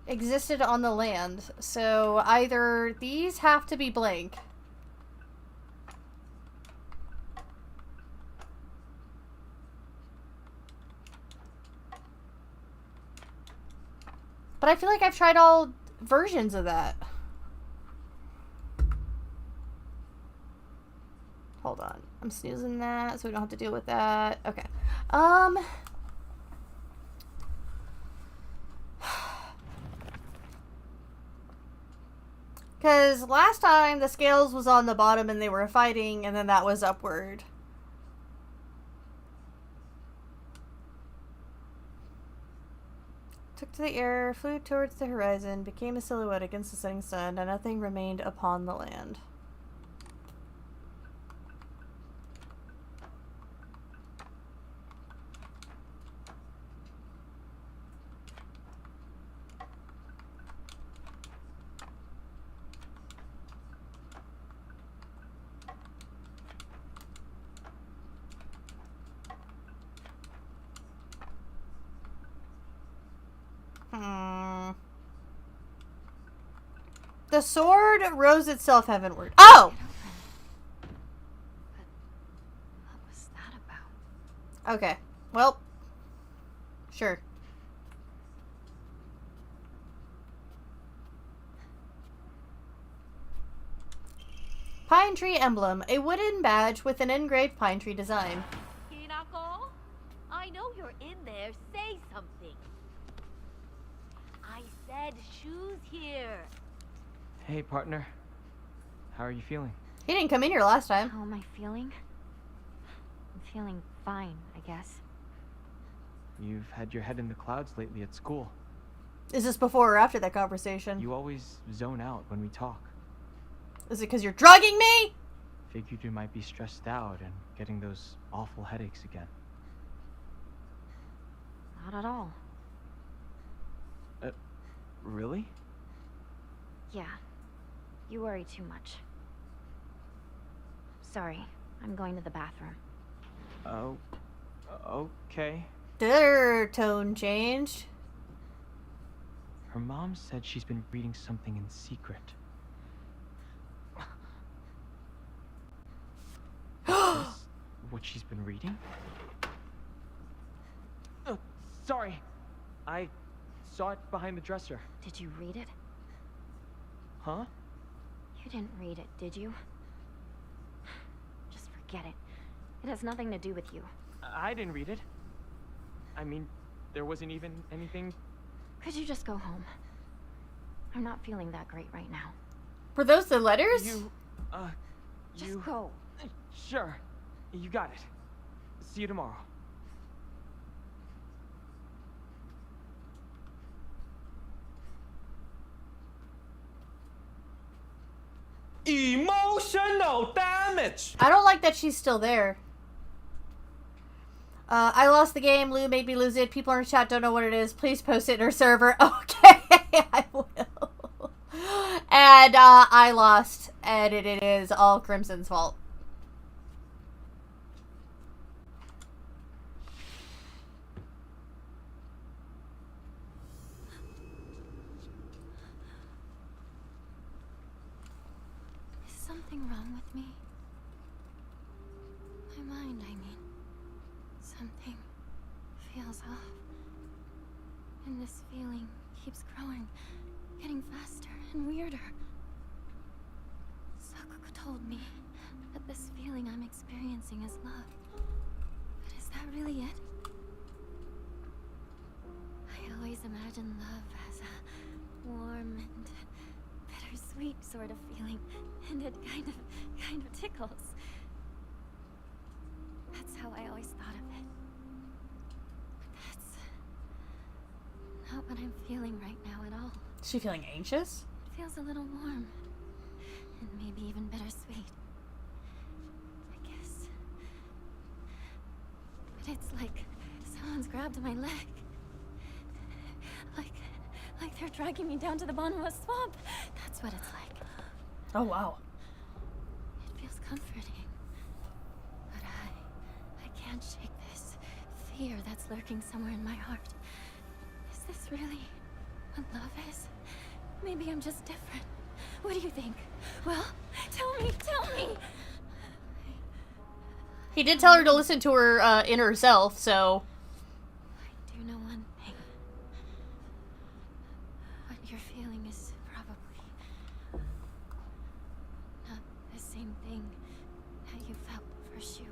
existed on the land. So either these have to be blank. But I feel like I've tried all versions of that. Hold on. I'm snoozing that so we don't have to deal with that. Okay. Because last time the scales was on the bottom and they were fighting, and then that was upward. Took to the air, flew towards the horizon, became a silhouette against the setting sun, and nothing remained upon the land. The sword rose itself heavenward. Oh! What was that about? Okay. Well, sure. Pine tree emblem. A wooden badge with an engraved pine tree design. Hinako, I know you're in there. Say something. I said shoes here. Hey, partner. How are you feeling? He didn't come in here last time. How am I feeling? I'm feeling fine, I guess. You've had your head in the clouds lately at school. Is this before or after that conversation? You always zone out when we talk. Is it because you're drugging me? Figured you might be stressed out and getting those awful headaches again. Not at all. Really? Yeah. You worry too much. Sorry, I'm going to the bathroom. Oh, okay. Her tone changed. Her mom said she's been reading something in secret. Is this what she's been reading? Sorry. I saw it behind the dresser. Did you read it? Huh? You didn't read it, did you? Just forget it. It has nothing to do with you. I didn't read it. I mean, there wasn't even anything... Could you just go home? I'm not feeling that great right now. Were those the letters? Just go. Sure. You got it. See you tomorrow. Emotional damage! I don't like that she's still there. I lost the game. Lou made me lose it. People in the chat don't know what it is. Please post it in her server. Okay, I will. And I lost. And it is all Crimson's fault. Is something wrong with me? My mind, I mean. Something feels off. And this feeling keeps growing, getting faster and weirder. Sakuko told me that this feeling I'm experiencing is love. But is that really it? I always imagined love as a warm and bittersweet sort of feeling, and it kind of tickles. That's how I always thought of it. But that's not what I'm feeling right now at all. Is she feeling anxious? It feels a little warm. And maybe even bittersweet. I guess. But it's like someone's grabbed my leg. Like they're dragging me down to the bottom of a swamp. That's what it's like. Oh, wow. It feels comforting. But I can't shake this fear that's lurking somewhere in my heart. Is this really what love is? Maybe I'm just different. What do you think? Well, tell me! He did tell her to listen to her inner self, so... I do know one thing. What you're feeling is probably not the same thing that you felt for Shu.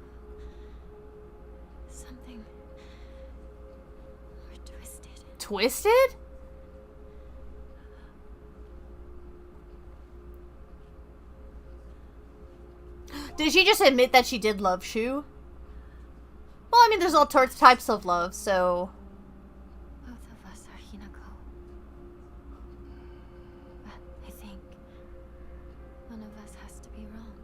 Something more twisted. Twisted? Did she just admit that she did love Shu? Well, I mean, there's all types of love, so... Both of us are Hinako. But I think one of us has to be wrong.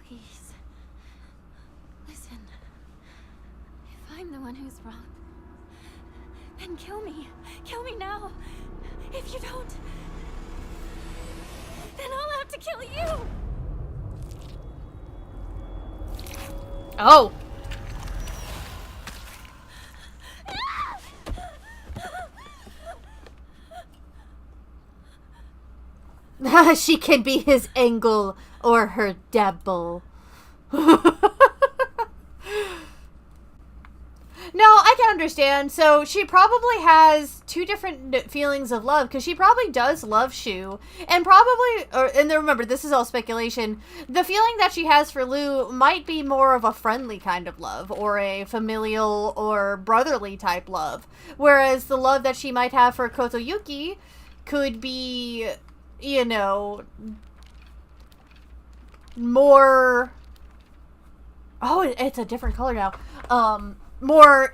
Please. Listen. If I'm the one who's wrong, then kill me. Kill me now. If you don't, then I'll have to kill you! Oh! She can be his angle or her devil. No, I can understand. So she probably has two different feelings of love, because she probably does love Shu, and and then remember, this is all speculation. The feeling that she has for Lu might be more of a friendly kind of love, or a familial or brotherly type love, whereas the love that she might have for Kotoyuki could be, you know, more... Oh, it's a different color now. More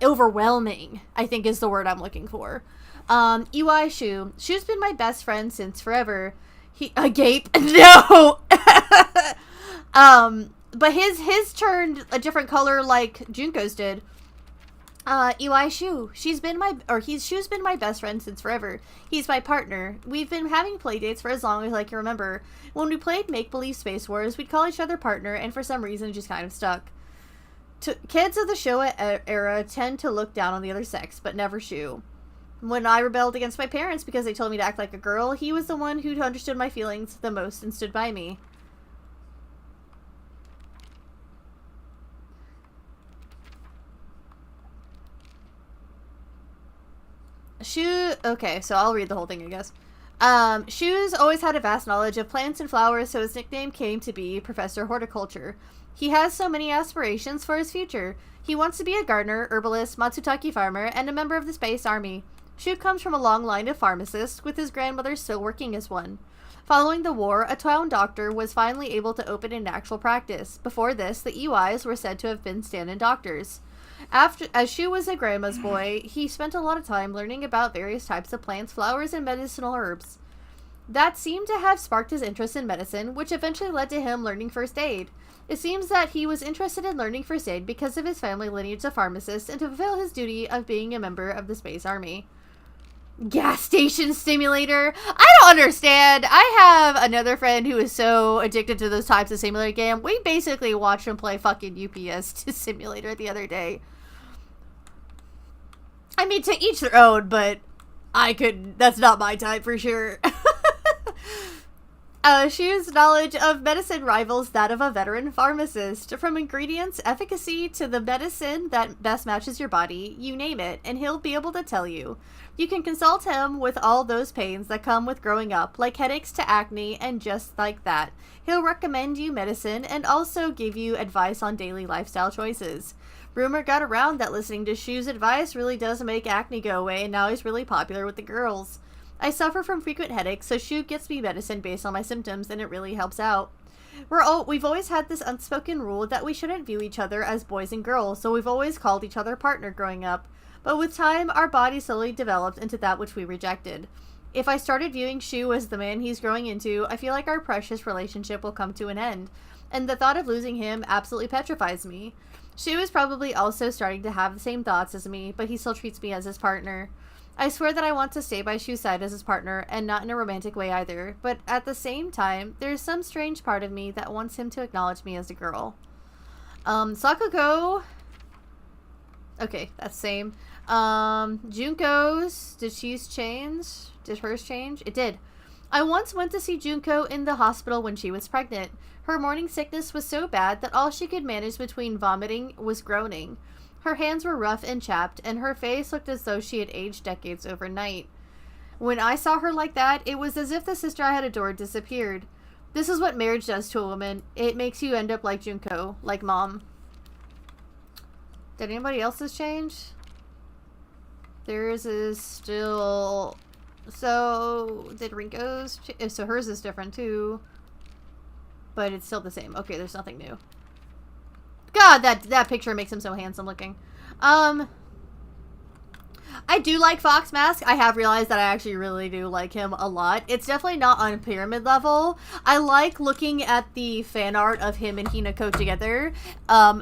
overwhelming, I think is the word I'm looking for. EY Shu. Shu's been my best friend since forever. A gape? No! But his turned a different color like Junko's did. EY Shu. Shu's been my best friend since forever. He's my partner. We've been having playdates for as long as I can remember. When we played Make-Believe Space Wars, we'd call each other partner, and for some reason it just kind of stuck. Kids of the Showa era tend to look down on the other sex, but never Shu. When I rebelled against my parents because they told me to act like a girl, he was the one who understood my feelings the most and stood by me. Shu... Okay, so I'll read the whole thing, I guess. Shu's always had a vast knowledge of plants and flowers, so his nickname came to be Professor Horticulture. He has so many aspirations for his future. He wants to be a gardener, herbalist, Matsutake farmer, and a member of the Space Army. Shu comes from a long line of pharmacists, with his grandmother still working as one. Following the war, a town doctor was finally able to open an actual practice. Before this, the EYs were said to have been stand-in doctors. As Shu was a grandma's boy, he spent a lot of time learning about various types of plants, flowers, and medicinal herbs. That seemed to have sparked his interest in medicine, which eventually led to him learning first aid. It seems that he was interested in learning first aid because of his family lineage of pharmacists and to fulfill his duty of being a member of the Space Army. Gas station simulator? I don't understand. I have another friend who is so addicted to those types of simulator game. We basically watched him play fucking UPS to simulator the other day. I mean, to each their own, but that's not my type for sure. Shu's knowledge of medicine rivals that of a veteran pharmacist. From ingredients, efficacy, to the medicine that best matches your body, you name it, and he'll be able to tell you. You can consult him with all those pains that come with growing up, like headaches to acne, and just like that. He'll recommend you medicine and also give you advice on daily lifestyle choices. Rumor got around that listening to Shu's advice really does make acne go away, and now he's really popular with the girls. I suffer from frequent headaches, so Shu gets me medicine based on my symptoms, and it really helps out. We've always had this unspoken rule that we shouldn't view each other as boys and girls, so we've always called each other partner growing up. But with time, our bodies slowly developed into that which we rejected. If I started viewing Shu as the man he's growing into, I feel like our precious relationship will come to an end, and the thought of losing him absolutely petrifies me. Shu is probably also starting to have the same thoughts as me, but he still treats me as his partner. I swear that I want to stay by Shu's side as his partner, and not in a romantic way either, but at the same time, there's some strange part of me that wants him to acknowledge me as a girl. Sakuko... Okay, that's same. Junko's... Did hers change? It did. I once went to see Junko in the hospital when she was pregnant. Her morning sickness was so bad that all she could manage between vomiting was groaning. Her hands were rough and chapped, and her face looked as though she had aged decades overnight. When I saw her like that, it was as if the sister I had adored disappeared. This is what marriage does to a woman. It makes you end up like Junko, like Mom. Did anybody else's change? Theirs is still... So, did Rinko's... So hers is different too. But it's still the same. Okay, there's nothing new. God, that picture makes him so handsome looking. I do like Fox Mask. I have realized that I actually really do like him a lot. It's definitely not on pyramid level. I like looking at the fan art of him and Hinako together.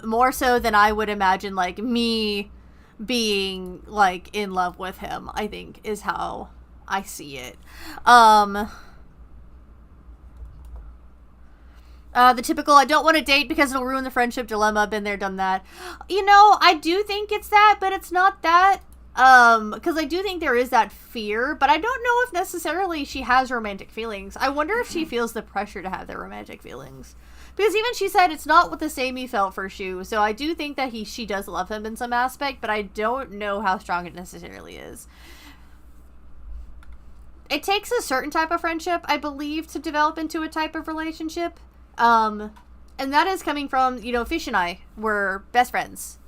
More so than I would imagine, like, me being, like, in love with him, I think, is how I see it. The typical, I don't want to date because it'll ruin the friendship dilemma. Been there, done that. You know, I do think it's that, but it's not that. Because I do think there is that fear, but I don't know if necessarily she has romantic feelings. I wonder if she feels the pressure to have the romantic feelings. Because even she said it's not what the same he felt for Shu, so I do think that she does love him in some aspect, but I don't know how strong it necessarily is. It takes a certain type of friendship, I believe, to develop into a type of relationship. And that is coming from, you know, Fish and I were best friends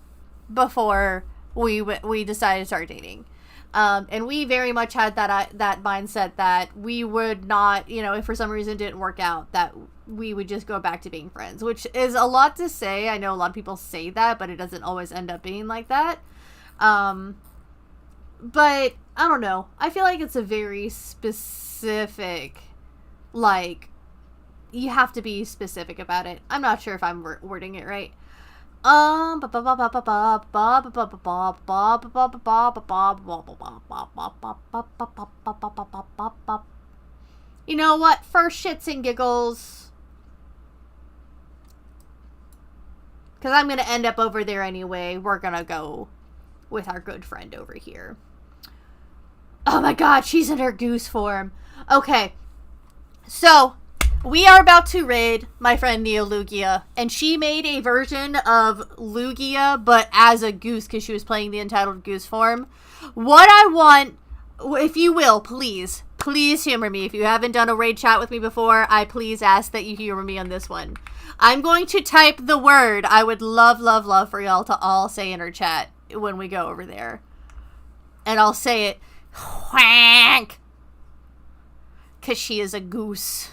before we decided to start dating. And we very much had that mindset that we would not, you know, if for some reason it didn't work out, that we would just go back to being friends, which is a lot to say. I know a lot of people say that, but it doesn't always end up being like that. But I don't know. I feel like it's a very specific, like, you have to be specific about it. I'm not sure if I'm wording it right. You know what? For shits and giggles, because I'm gonna end up over there anyway, we're gonna go with our good friend over here. Oh my god, she's in her goose form. Okay, so we are about to raid my friend Neolugia, and she made a version of Lugia, but as a goose, because she was playing the entitled goose form. What I want, if you will, please humor me. If you haven't done a raid chat with me before, I please ask that you humor me on this one. I'm going to type the word I would love for y'all to all say in her chat when we go over there. And I'll say it, whank, because she is a goose.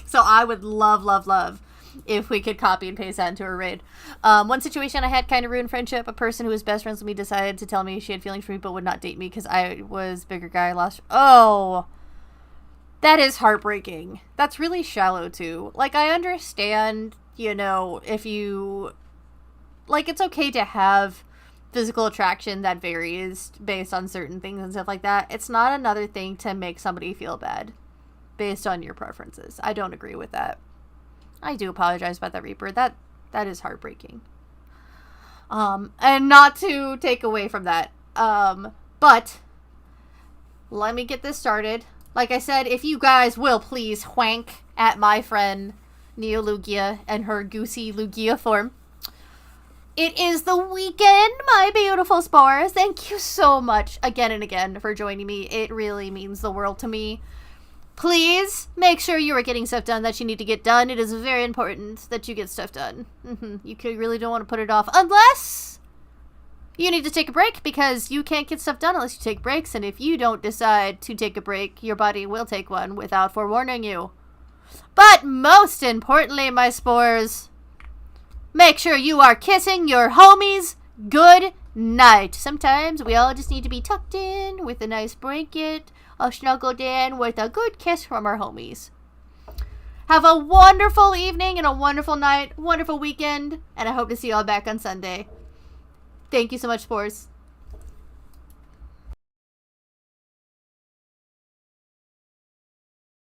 So I would love if we could copy and paste that into a raid. One situation I had kind of ruined friendship. A person who was best friends with me decided to tell me she had feelings for me but would not date me because I was bigger guy. Oh, that is heartbreaking. That's really shallow too. Like, I understand, you know, if you, like, it's okay to have physical attraction that varies based on certain things and stuff like that. It's not another thing to make somebody feel bad based on your preferences. I don't agree with that. I do apologize about that, Reaper. That is heartbreaking. And not to take away from that. But let me get this started. Like I said, if you guys will please whank at my friend Neolugia and her goosey Lugia form. It is the weekend, my beautiful spores. Thank you so much again and again for joining me. It really means the world to me. Please make sure you are getting stuff done that you need to get done. It is very important that you get stuff done. You really don't want to put it off unless you need to take a break, because you can't get stuff done unless you take breaks. And if you don't decide to take a break, your body will take one without forewarning you. But most importantly, my spores, make sure you are kissing your homies good night. Sometimes we all just need to be tucked in with a nice blanket, all snuggled in with a good kiss from our homies. Have a wonderful evening and a wonderful night, wonderful weekend, and I hope to see you all back on Sunday. Thank you so much, spores.